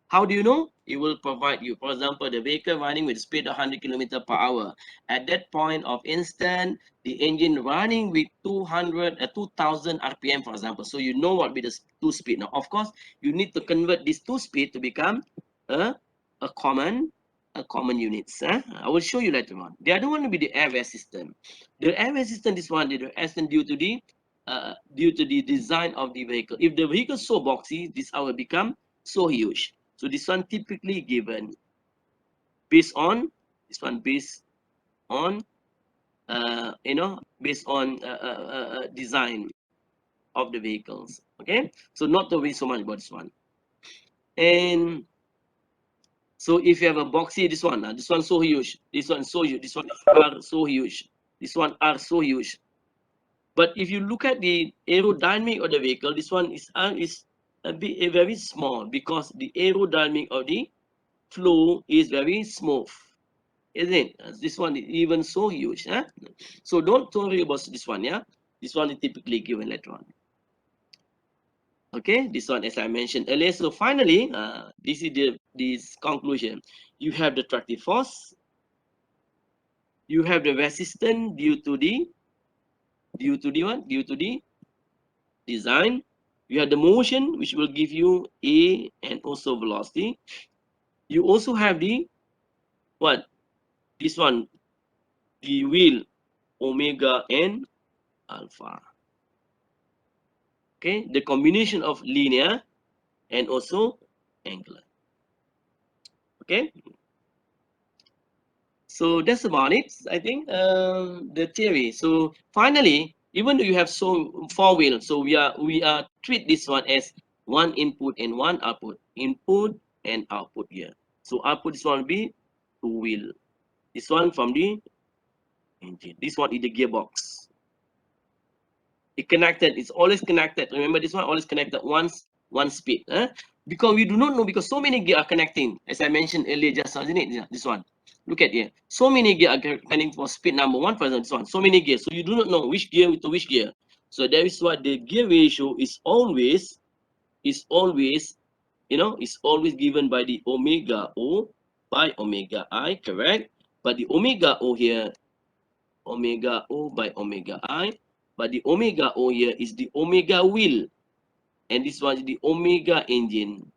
how do you know? It will provide you, for example, the vehicle running with speed of 100 km per hour. At that point of instant, the engine running with 2000 RPM, for example. So you know what will be the two speed. Now, of course, you need to convert this two speed to become a common units. I will show you later on. The other one will be the airway system. The airway system, this one, the system due to the design of the vehicle. If the vehicle is so boxy, this will become so huge. So this one typically given based on based on design of the vehicles. Okay, so not to worry so much about this one. And so if you have a boxy, this one so huge, this one so huge, this one are so huge, this one are so huge. But if you look at the aerodynamic of the vehicle, this one is very small, because the aerodynamic of the flow is very smooth, isn't it? This one is even so huge. So don't worry about this one. This one is typically given later on. Okay, this one, as I mentioned earlier. So finally, this is this conclusion. You have the tractive force, you have the resistance due to the design, you have the motion, which will give you A and also velocity. You also have the what? This one, the wheel, omega and alpha. Okay, the combination of linear and also angular. Okay, so that's about it, I think, the theory. So finally, even though you have four wheels, so we are treat this one as one input and one output, input and output here. So output, this one will be two wheel, this one from the engine, this one is the gearbox. It connected, it's always connected. Remember, this one always connected one speed, because we do not know, because so many gear are connecting, as I mentioned earlier just now, isn't it? This one, look at here, so many gear are connecting for speed number 1, for example, this one, so many gears, so you do not know which gear to which gear. So that is why the gear ratio is always is always given by the omega O by omega I, correct? But the omega O here, omega O by omega I, but the omega O here is the omega wheel, and this one is the omega engine.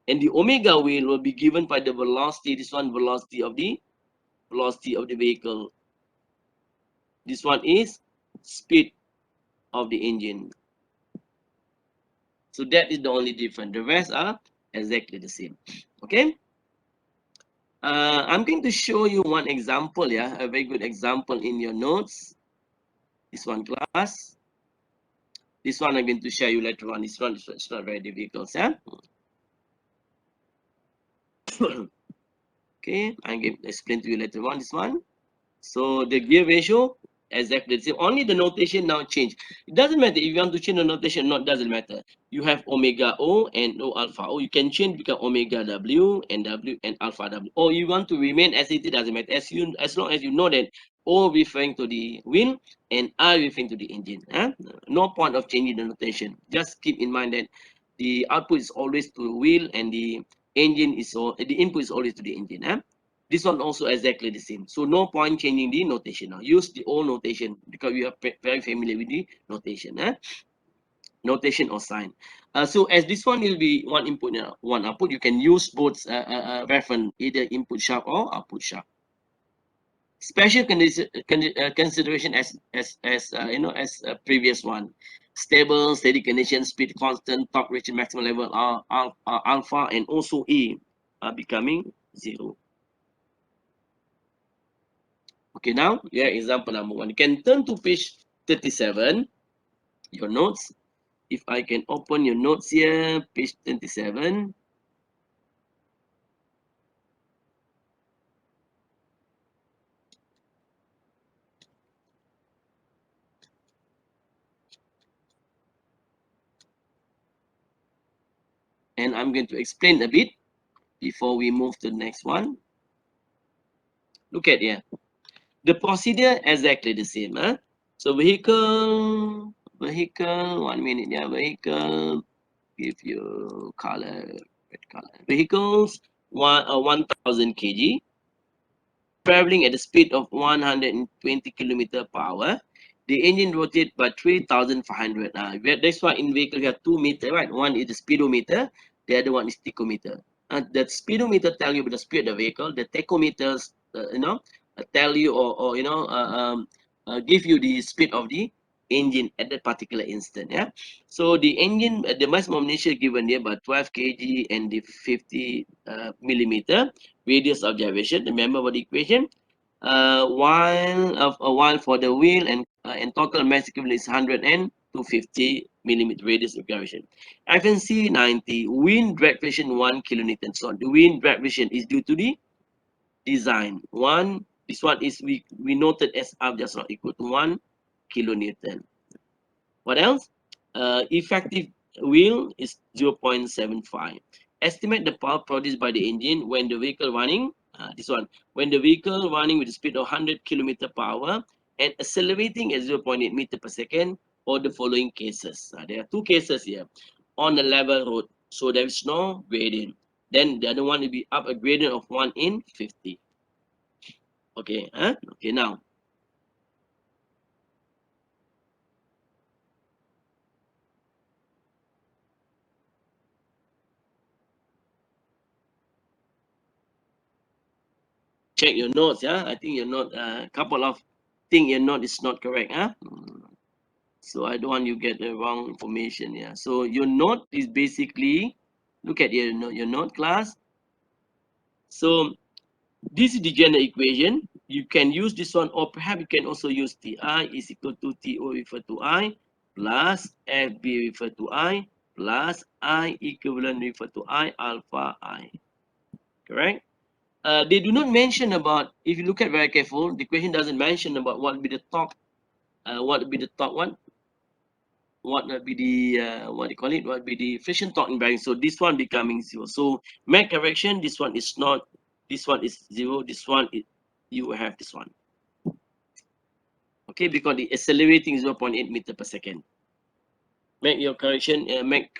and the omega will be given by the velocity. This one, velocity of the vehicle. This one is speed of the engine. So that is the only difference. The rest are exactly the same. Okay. I'm going to show you one example. Yeah, a very good example in your notes. This one, class. This one I'm going to share you later on. This one is not very difficult. Yeah. Okay, I'm going to explain to you later on this one. So the gear ratio exactly the same. Only the notation now change. It doesn't matter if you want to change the notation or not, doesn't matter. You have omega O and O alpha O. You can change become omega W and alpha W. Or you want to remain as it is, doesn't matter. As long as you know that O referring to the wheel and R referring to the engine. Huh? No point of changing the notation. Just keep in mind that the output is always to the wheel and the engine is the input is always to the engine. Huh? This one also exactly the same. So no point changing the notation now. Use the old notation because we are very familiar with the notation. Notation or sign. So as this one will be one input and one output, you can use both reference, either input sharp or output sharp. Special consideration as previous one. Stable, steady condition, speed constant, torque reaching maximum level alpha and also E are becoming 0. Okay, now, yeah, example number 1. You can turn to page 37, your notes. If I can open your notes here, page 27. And I'm going to explain a bit before we move to the next one. Look at here. The procedure exactly the same. So vehicle, 1 minute, yeah, vehicle, give you color, red color. Vehicles, 1000 kg, traveling at the speed of 120 kilometer per hour. The engine rotates by 3,500. That's why in vehicle we have 2 meter, right? One is the speedometer, the other one is tachometer. The speedometer tell you about the speed of the vehicle. The tachometers, tell you or give you the speed of the engine at that particular instant. Yeah. So the engine, the maximum initial given here by 12 kg and the 50 millimeter radius of gyration. Remember what the equation? While for the wheel and total mass equivalent is 100 and 250 millimeter radius of gyration. FNC 90 wind drag friction 1 kilonewton. So the wind drag friction is due to the design. This one is we noted as R just not equal to 1 kilonewton. What else? Effective wheel is 0.75. Estimate the power produced by the engine when the vehicle running. This one, when the vehicle running with a speed of 100 kilometer per hour and accelerating at 0.8 meter per second, or the following cases. There are two cases here. On a level road, so there is no gradient. Then the other one will be up a gradient of 1 in 50. Okay, okay, now check your notes. I think your note, a couple of things your note is not correct. So I don't want you get the wrong information. So your note is basically, look at your note, class. So this is the general equation. You can use this one, or perhaps you can also use Ti is equal to To referred to I plus Fb referred to I plus I equivalent referred to I alpha I. Correct? They do not mention about, if you look at very careful, the question doesn't mention about what would be the top, what would be the top one, what would be the, what do you call it, what would be the friction torque in bearing. So this one becoming 0. So make correction, this one is not, this one is 0, this one, you will have this one. Okay, because the accelerating 0.8 meter per second. Make your correction, make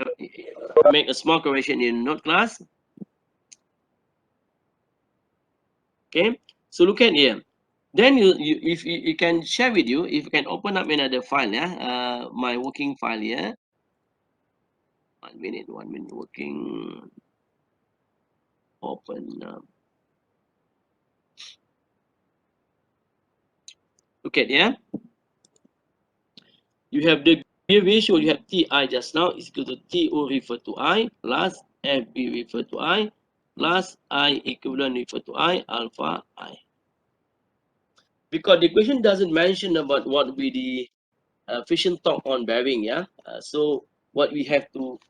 a small correction in note class. Okay, so look at here. Then if you can share with you, if you can open up another file, my working file here. 1 minute working. open. Look at yeah. You have the gear ratio. You have Ti just now is equal to To referred to I plus Fb referred to I plus I equivalent referred to I alpha I. Because the question doesn't mention about what will be the friction torque on bearing, yeah. So what we have to,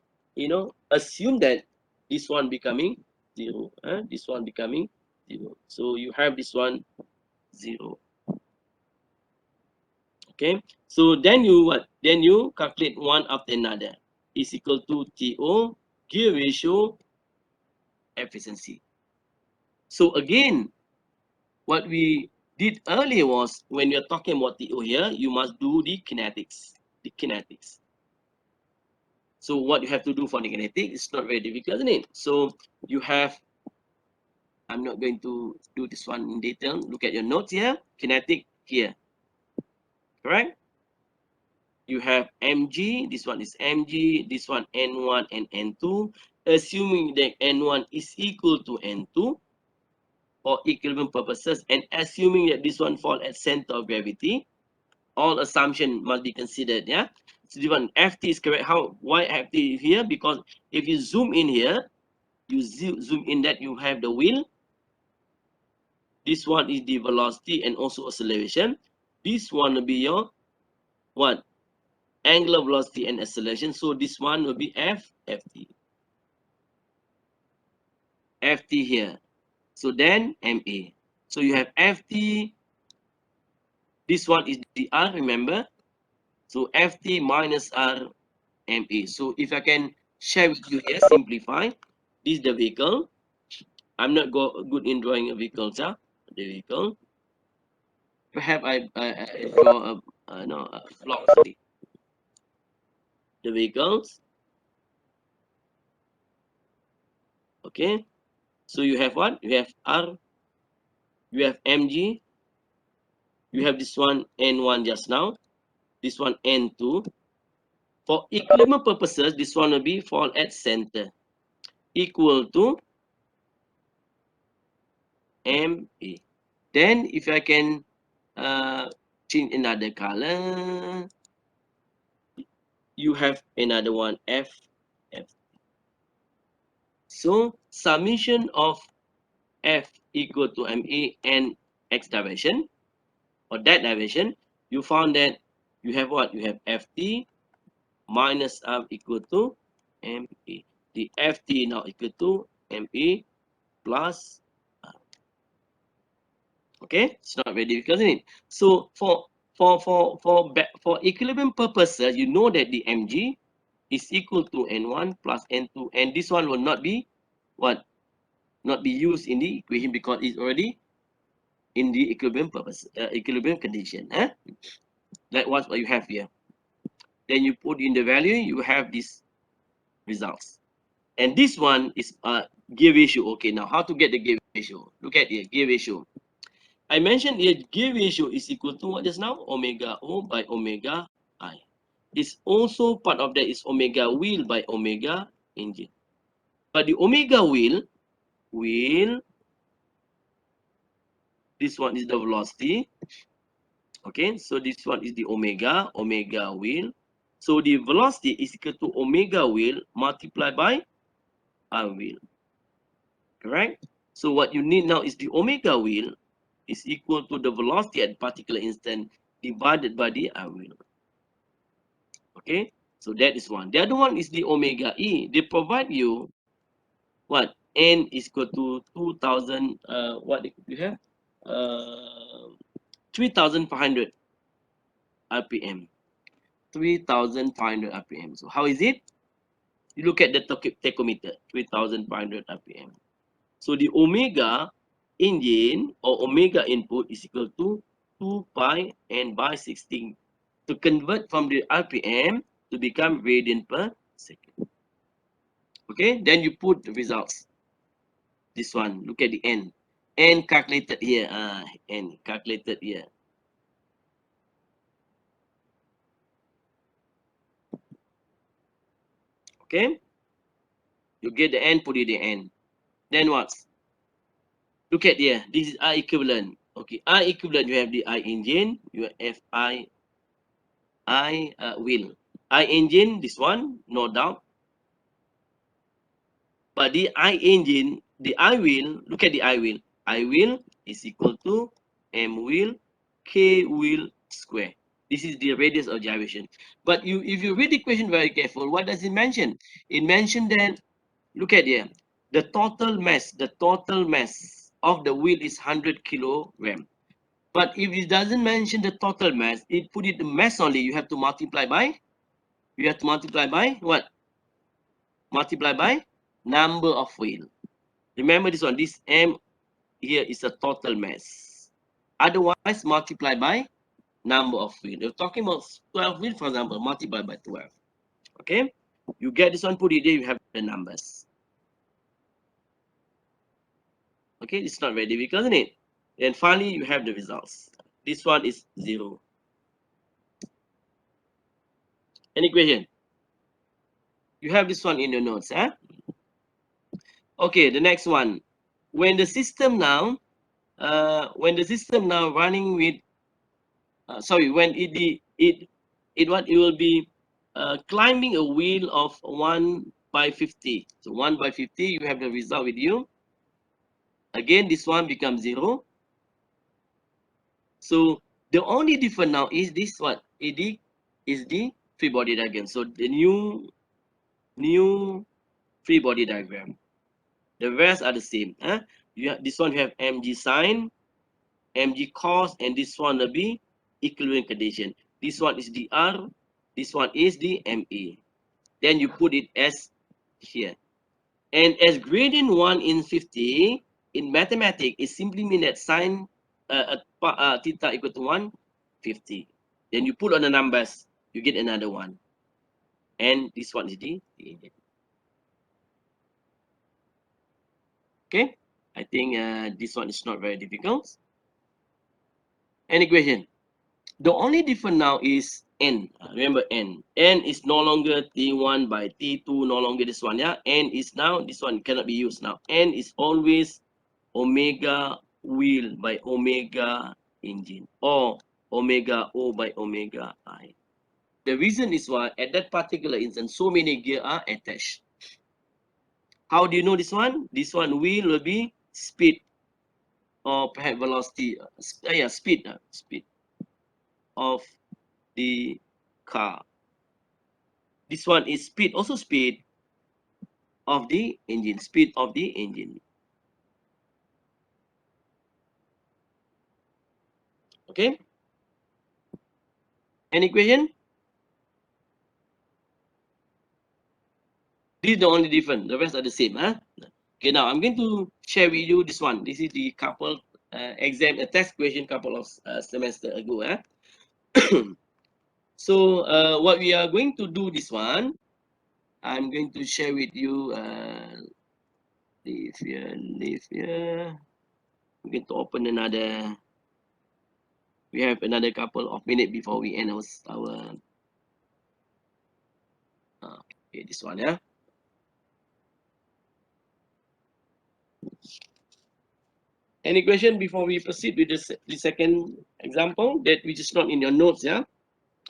assume that this one becoming 0, this one becoming 0. So you have this one 0. Okay. So then you what? Then you calculate one after another. Is equal to TO gear ratio efficiency. So again, what we did earlier was when you're talking about TO here, you must do the kinetics. The kinetics. So what you have to do for the kinetic is not very difficult, isn't it? So you have, I'm not going to do this one in detail. Look at your notes here. Kinetic here, correct? You have mg, this one is mg, this one n1 and n2. Assuming that n1 is equal to n2 for equilibrium purposes, and assuming that this one fall at center of gravity, all assumption must be considered. Yeah, so the one ft is correct. How? Why ft is here? Because if you zoom in here, you zoom in that you have the wheel. This one is the velocity and also acceleration. This one will be your what? Angular velocity and acceleration. So this one will be ft. ft here. So then ma. So you have ft. This one is the r, remember? So ft minus r ma. So if I can share with you here, simplify. This is the vehicle. I'm not good in drawing a vehicle, sir. The vehicle. Perhaps I draw a block. The vehicles. Okay. So you have what? You have r. You have mg. You have this one n1 just now. This one n2. For equilibrium purposes, this one will be fall at center equal to ma. Then if I can change another color, you have another one f. So summation of f equal to ma and x direction or that direction, you found that you have what? You have ft minus r equal to ma. The ft now equal to ma plus r. Okay, it's not very difficult, isn't it? So for equilibrium purposes, you know that the mg is equal to n1 plus n2, and this one will not be what? Not be used in the equation because it's already in the equilibrium purpose, equilibrium condition. Like what you have here. Then you put in the value, you have these results. And this one is gear ratio. Okay, now how to get the gear ratio? Look at here, gear ratio. I mentioned here gear ratio is equal to what just now? Omega O by omega I. It's also part of that is omega wheel by omega engine. But the omega wheel, this one is the velocity. Okay, so this one is the omega wheel. So the velocity is equal to omega wheel multiplied by r wheel. Correct? So what you need now is the omega wheel is equal to the velocity at particular instant divided by the r wheel. Okay, so that is one. The other one is the omega e. They provide you what? N is equal to 2000. What you have? 3,500 RPM. 3,500 RPM. So how is it? You look at the tachometer, 3,500 RPM. So the omega engine or omega input is equal to 2 pi n by 16 to convert from the RPM to become radian per second. Okay, then you put the results. This one, look at the n. N calculated here. N calculated here. Okay, you get the n, put it the n. Then what? Look at here. This is I equivalent. Okay, I equivalent. You have the I engine. You have I wheel. I engine. This one, no doubt. But the I engine, the I wheel. Look at the I wheel. I wheel is equal to M wheel K wheel square. This is the radius of gyration. But if you read the question very careful, what does it mention? It mentioned that, look at here, the total mass of the wheel is 100 kilogram. But if it doesn't mention the total mass, it put it the mass only. You have to multiply by. You have to multiply by what? Multiply by number of wheel. Remember this one. This M here is a total mass. Otherwise, multiply by number of wheel. You're talking about 12 wheel, for example, multiply by 12. Okay, you get this one, put it there, you have the numbers. Okay, it's not very difficult, isn't it? And finally, you have the results. This one is 0. Any question? You have this one in your notes, huh? Okay, the next one. When the system now running with when it will be climbing a wheel of 1/50. So 1/50, you have the result with you. Again, this one becomes 0. So the only difference now is this what? AD is the free body diagram. So the new free body diagram. The rest are the same. Huh? This one you have mg sine, mg cos, and this one will be equivalent condition. This one is dr, this one is the ma. Then you put it as here. And as gradient 1 in 50, in mathematics, it simply means that sine theta equal to 150. Then you put on the numbers, you get another one. And this one is the okay. I think this one is not very difficult. Any question? The only difference now is n. Remember n. N is no longer T1 by T2, no longer this one. Yeah, n is now this one cannot be used now. N is always omega wheel by omega engine or omega O by omega I. The reason is why at that particular instant so many gear are attached. How do you know this one? This one wheel will be speed or perhaps velocity. Speed of the car. This one is speed, also speed of the engine. Speed of the engine. Okay. Any question? This is the only difference. The rest are the same. Huh? Okay, now I'm going to share with you this one. This is the couple exam, a test question couple of semester ago. So what we are going to do this one, I'm going to share with you. Leave here. I'm going to open another. We have another couple of minutes before we end our okay, this one, yeah. Any question before we proceed with the second example that which is not in your notes, yeah?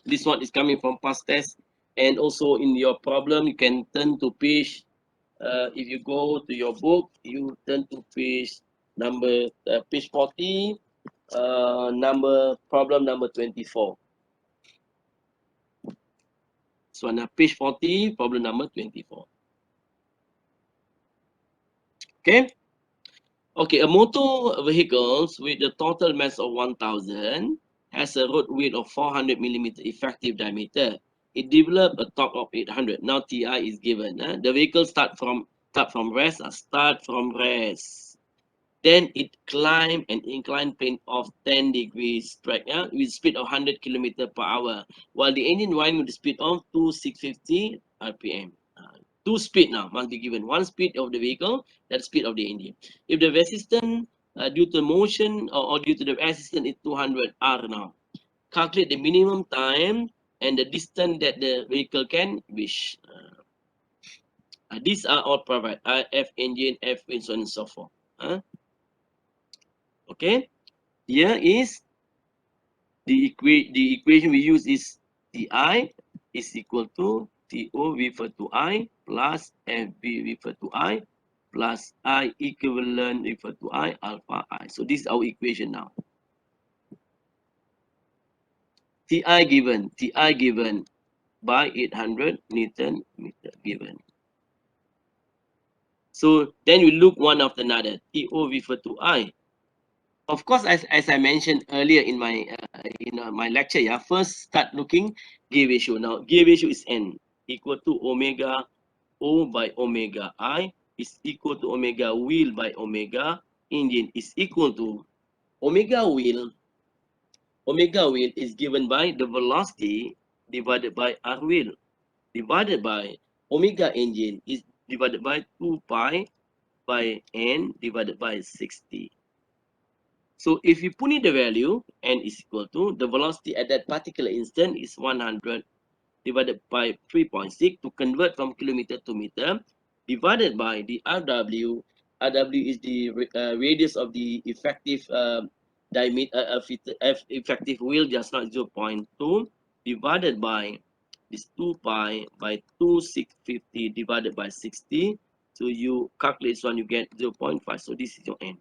This one is coming from past test, and also in your problem, you can turn to page. If you go to your book, you turn to page number page 40, problem number 24. So on page 40, problem number 24. Okay. Okay, a motor vehicles with a total mass of 1,000 has a road width of 400 millimeter effective diameter. It developed a torque of 800. Now TI is given. The vehicle start from rest. Then it climb an inclined plane of 10 degrees straight, with speed of 100 kilometer per hour, while the engine running with the speed of 2,650 RPM. Two speed now must be given. One speed of the vehicle, that speed of the engine. If the resistance due to motion or due to the resistance is 200 R now, calculate the minimum time and the distance that the vehicle can reach. These are all provided. F engine, F and so on and so forth. Okay, here is the equation we use is Ti is equal to To referred to I plus Fb referred to I plus I equivalent referred to I alpha I. So this is our equation now. Ti given by 800 Newton meter given. So then we look one after another. To referred to I. Of course, as I mentioned earlier in my my lecture, yeah, first start looking gear ratio. Now gear ratio is n equal to omega O by omega I is equal to omega wheel by omega engine is equal to omega wheel. Omega wheel is given by the velocity divided by R wheel divided by omega engine is divided by 2 pi by n divided by 60. So if you put in the value, n is equal to, the velocity at that particular instant is 100 divided by 3.6 to convert from kilometer to meter, divided by the RW. RW is the radius of the effective diameter, effective wheel, just not 0.2, divided by this 2 pi by 2650 divided by 60. So you calculate this one, you get 0.5. So this is your n.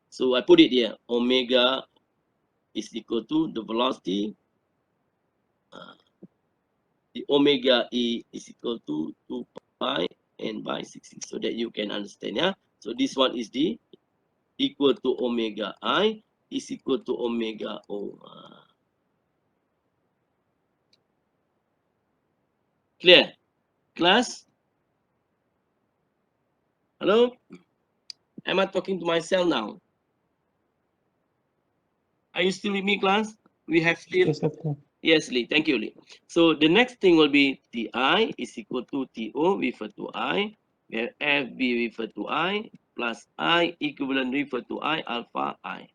So I put it here, omega is equal to the velocity, the omega E is equal to 2 pi n by 60, so that you can understand, yeah? So this one is the equal to omega I is equal to omega O. Clear? Class? Hello? Am I talking to myself now? Are you still with me, class? We have still... Yes, doctor. Yes, Lee. Thank you, Lee. So the next thing will be Ti is equal to To referred to I, where Fb referred to I, plus I equivalent referred to I alpha I.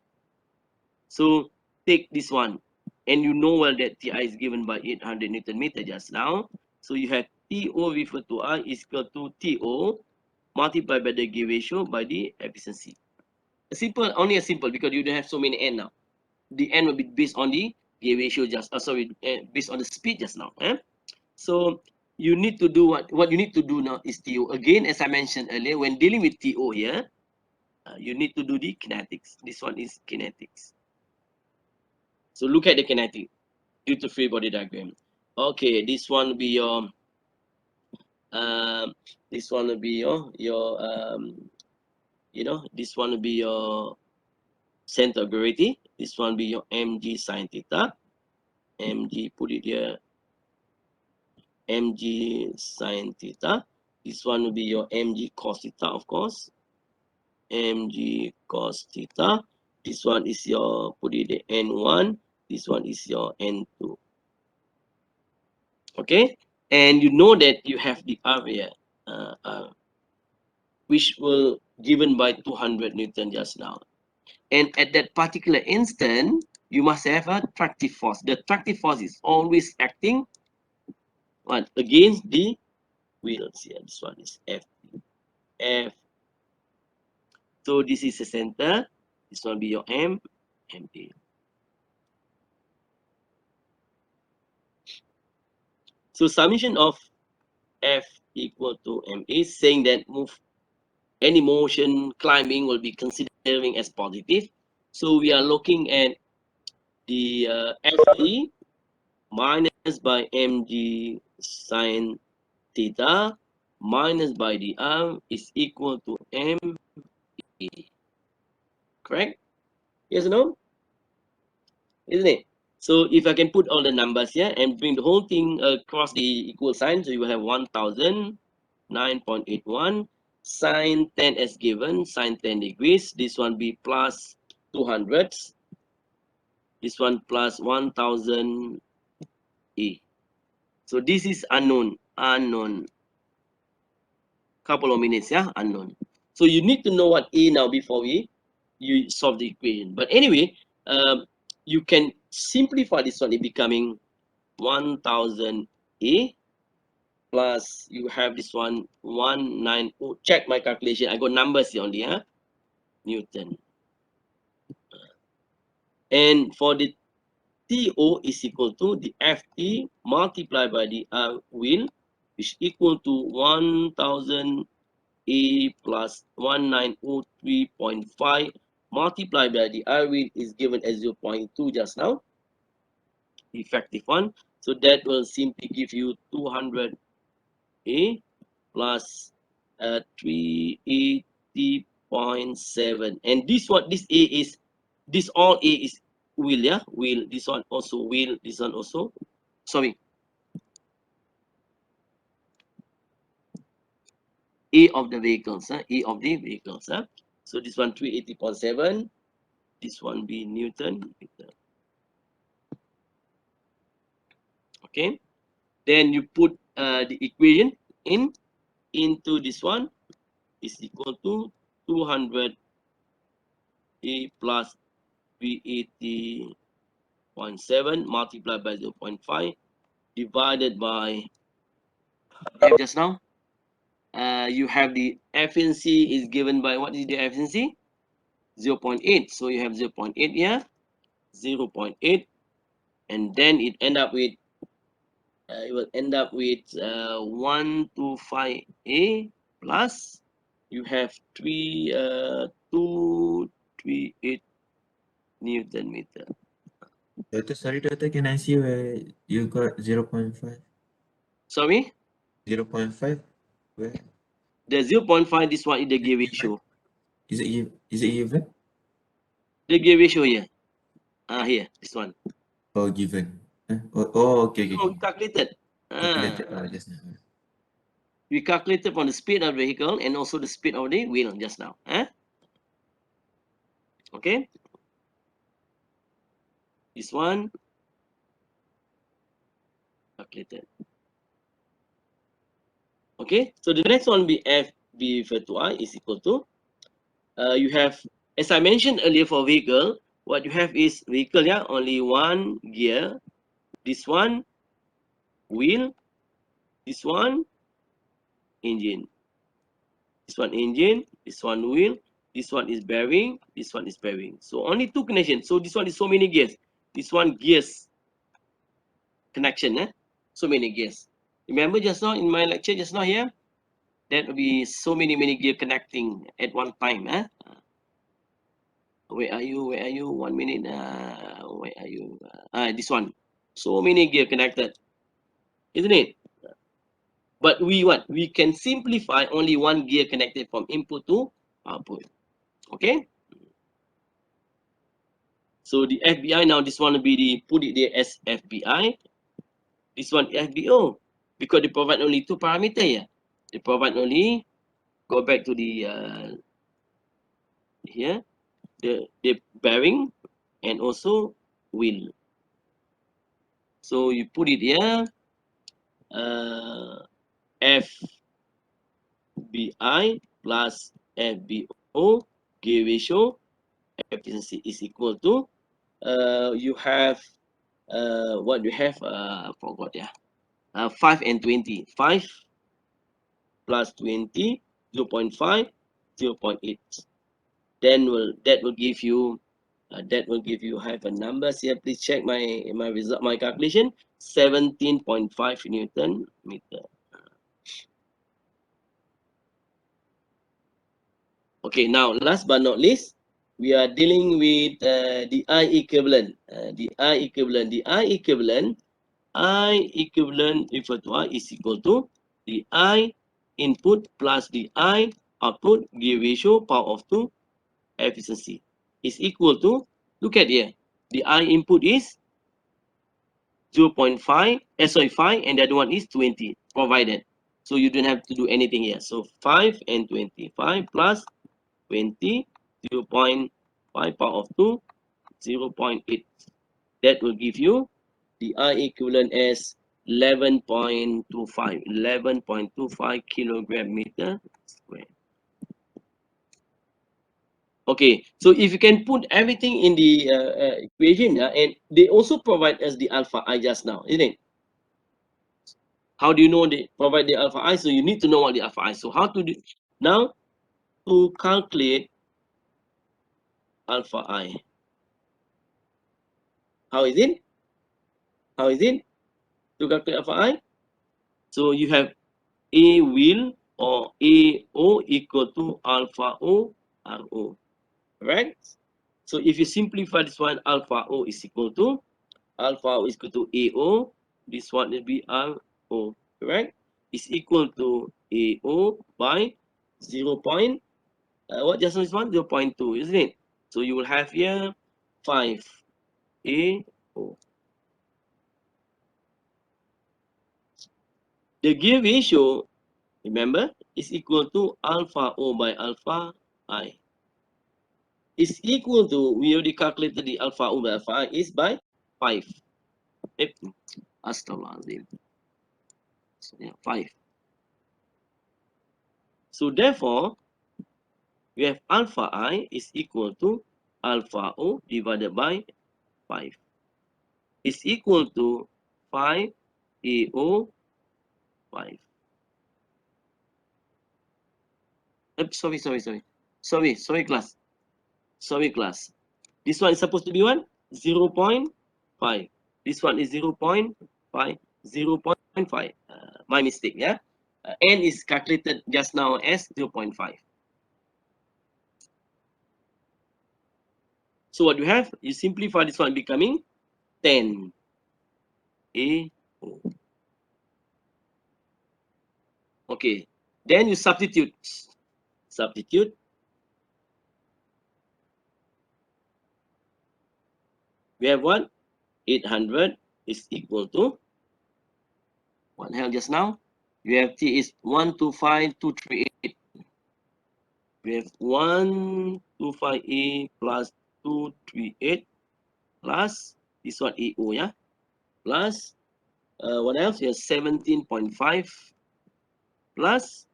So take this one, and you know well that Ti is given by 800 Newton meter just now. So you have To referred to I is equal to To multiplied by the gear ratio by the efficiency. A simple, only a simple, because you don't have so many n now. The n will be based on the gear ratio just based on the speed just now. So you need to do what you need to do now is TO again, as I mentioned earlier, when dealing with TO here, you need to do the kinetics. This one is kinetics. So look at the kinetic due to free body diagram. Okay, this one will be your this one will be your this one will be your center of gravity. This one will be your mg sine theta. Mg, put it here, mg sine theta. This one will be your mg cos theta, of course. Mg cos theta. This one is your, put it the n1. This one is your n2. Okay, and you know that you have the area, which will given by 200 Newton just now. And at that particular instant, you must have a attractive force. The attractive force is always acting against the wheels here. This one is F. F. So this is the center. This one will be your M, MA. So summation of F equal to MA, saying that any motion climbing will be considering as positive. So we are looking at the FT minus by mg sine theta minus by the r is equal to m. Correct? Yes or no? Isn't it? So if I can put all the numbers here and bring the whole thing across the equal sign, so you will have 1009.81 sine 10 as given, sine 10 degrees. This one be plus 200. This one plus 1000 E. So this is unknown. Couple of minutes, yeah, unknown. So you need to know what E now before you solve the equation. But anyway, you can simplify this one in becoming 1000 E plus you have this one 190. Check my calculation. I got numbers here only, huh? Newton. And for the TO is equal to the FT multiplied by the wheel, which equal to 1000 A plus 1903.5 multiplied by the I wheel is given as 0.2 just now, effective one. So that will simply give you 200 A plus 380.7. And this one, this A is, this all A is wheel, yeah, wheel. This one also wheel. This one also. Sorry, A of the vehicles, A of the vehicles. So this one 380.7. This one be Newton. Okay. Then you put the equation into this one is equal to 200 A plus 380.7 multiplied by 0.5 divided by just now. You have the efficiency is given by, what is the efficiency? 0.8. So you have 0.8 here, 0.8, and then it end up with it will end up with 125A plus you have 238 Newton meter. Doctor, sorry, Doctor, can I see where you got 0.5? Sorry, 0.5? Where? the 0.5, this one is the gear ratio. Is it even? The gear ratio here. Here, this one. Or given? Oh, okay, okay, Oh, we okay. calculated. Calculated just now. We calculated from the speed of the vehicle and also the speed of the wheel just now. Okay. This one calculated. Okay. So the next one will be F B referred to I is equal to you have, as I mentioned earlier, for vehicle, what you have is vehicle, yeah, only one gear. This one wheel, this one engine, this one engine, this one wheel, this one is bearing, this one is bearing. So only two connections. So this one is so many gears. This one gears connection, so many gears. Remember just now in my lecture just now here, that will be so many gear connecting at one time. Where are you? Where are you? 1 minute. Where are you? This one. So many gear connected, isn't it? But we what? We can simplify only one gear connected from input to output. Okay. So the FBI now, this one will be the, put it there as FBI. This one FBO, because they provide only two parameter here. They provide only, go back to the here, the bearing and also wheel. So you put it here, FBI plus FBO gear ratio efficiency is equal to you have what you have I forgot, 5 and 20. 5 plus 20, 0.5, 0.8. Then that will give you have a numbers here. Please check my result, my calculation. 17.5 Newton meter. Okay, now last but not least, we are dealing with the I equivalent. The I equivalent referred to I is equal to the I input plus the I output gear ratio power of 2 efficiency is equal to, look at here, the I input is 0.5, 5, and the other one is 20 provided. So you don't have to do anything here. So 5 and 20. 5 plus 20, 0.5 power of 2, 0.8. That will give you the I equivalent as 11.25 kilogram meter square. Okay, so if you can put everything in the equation, and they also provide us the alpha I just now, isn't it? How do you know they provide the alpha I? So you need to know what the alpha I. So how to do now to calculate alpha I? How is it? How is it to calculate alpha I? So you have A will or AO equal to alpha O RO, right? So if you simplify this one, alpha O is equal to AO. This one will be RO, correct? Is equal to AO by 0. What just now is one? 0.2, isn't it? So you will have here 5 AO. The gear ratio, remember, is equal to alpha O by alpha I. Is equal to, we already calculated the alpha O by alpha I is by 5. Astaghfirullahaladzim. So, yeah, 5. So therefore, we have alpha I is equal to alpha O divided by 5. Is equal to 5 AO 5. Sorry, class. Sorry, class. This one is supposed to be 0.5. This one is 0.5. 0.5. My mistake, yeah. N is calculated just now as 0.5. So what you have, you simplify this one becoming 10 AO. Okay, then you substitute. We have what? 800 is equal to what hell just now? We have T is 125238. We have 125A plus 238 plus this one AO, yeah? Plus what else? You have 17.5 plus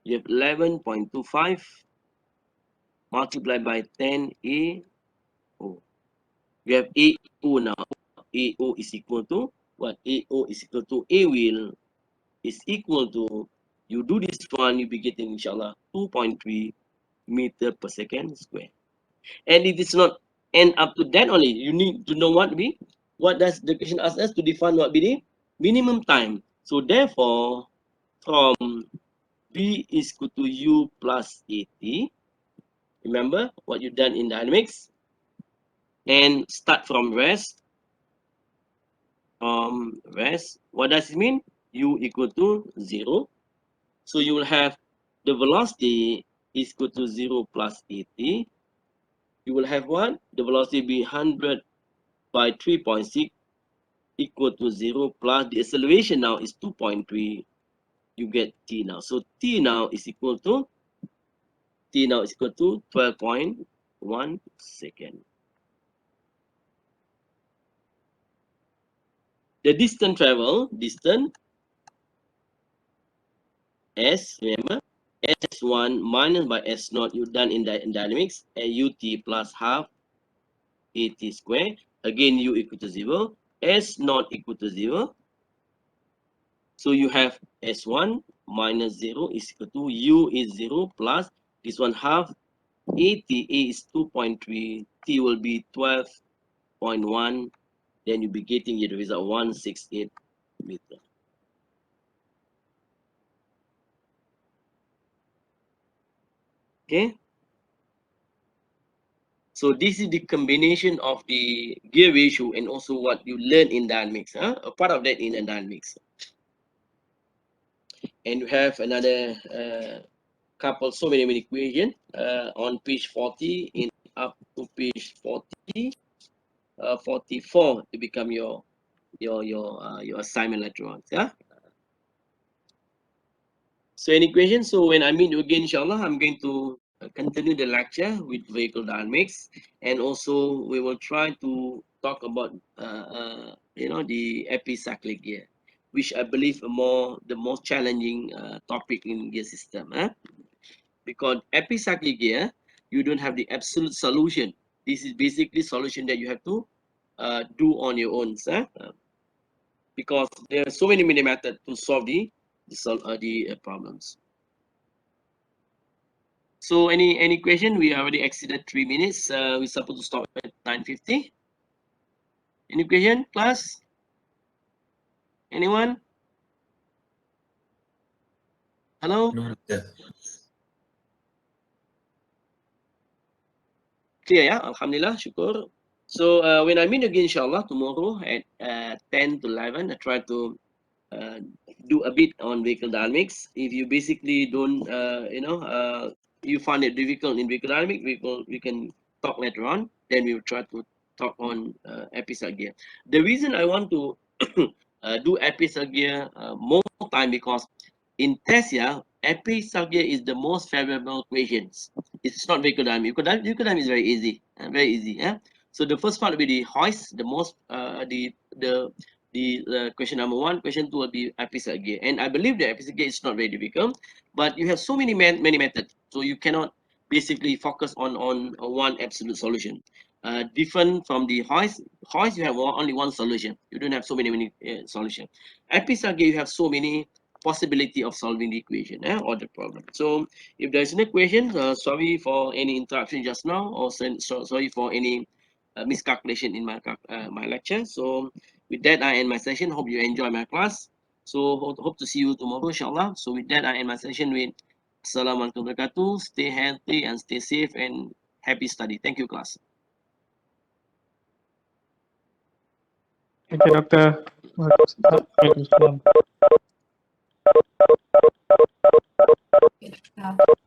you have 11.25 multiplied by 10 AO. We have AO now. AO is equal to what? AO is equal to A will is equal to, you do this one, you'll be getting inshallah 2.3 meter per second square. And it is not end up to that only. You need to know what does the question ask us to define what be the minimum time. So therefore, from V is equal to U plus AT, remember what you've done in dynamics, and start from rest. What does it mean? U equal to 0. So you will have the velocity is equal to 0 plus AT. You will have what? The velocity be 100 by 3.6 equal to 0 plus the acceleration now is 2.3. You get T now. So T now is equal to 12.1 second. The distance S, remember, S1 minus by S0, you done in dynamics, and UT plus half AT square. Again, U equal to 0, S0 equal to 0. So you have S1 minus 0 is equal to U is 0 plus this one half AT, A is 2.3, T will be 12.1. Then you'll be getting the result 168 meter. Okay. So this is the combination of the gear ratio and also what you learn in dynamics. A part of that in dynamics. And you have another couple, so many equations on page 40 in up to page 40, 44 to become your assignment later on. Yeah. So any questions? So when I meet you again, inshallah, I'm going to continue the lecture with vehicle dynamics, and also we will try to talk about the epicyclic gear, which I believe the most challenging topic in gear system. Because epicyclic gear, you don't have the absolute solution. This is basically solution that you have to do on your own. because there are so many methods to solve the problems. So any question? We already exceeded 3 minutes. We're supposed to stop at 9:50. Any question, class? Anyone? Hello? No, Doctor. Clear, yeah? Alhamdulillah, syukur. So when I meet again, inshallah, tomorrow at 10 to 11, I try to do a bit on vehicle dynamics. If you basically don't, you find it difficult in vehicle dynamics, we can talk later on. Then we will try to talk on episode gear. The reason I want to do episode gear more time because in test, yeah, episode gear is the most favorable questions. It's not vehicle dynamics. Vehicle dynamics is very easy, very easy. Yeah. So the first part will be the hoist, the most the question number 1, question 2 will be episode gear, and I believe the episode gear is not very difficult, but you have so many methods, so you cannot basically focus on one absolute solution. Different from the hoist you have only one solution. You don't have so many solution. Episode gear you have so many possibility of solving the equation or the problem. So if there's any question, sorry for any interruption just now, or sorry for any miscalculation in my lecture. So with that, I end my session. Hope you enjoy my class. So hope to see you tomorrow, inshallah. So with that, I end my session with Assalamualaikum warahmatullahi wabarakatuh. Stay healthy and stay safe and happy study. Thank you, class. Thank you, Doctor. Waalaikumsalam. Waalaikumsalam.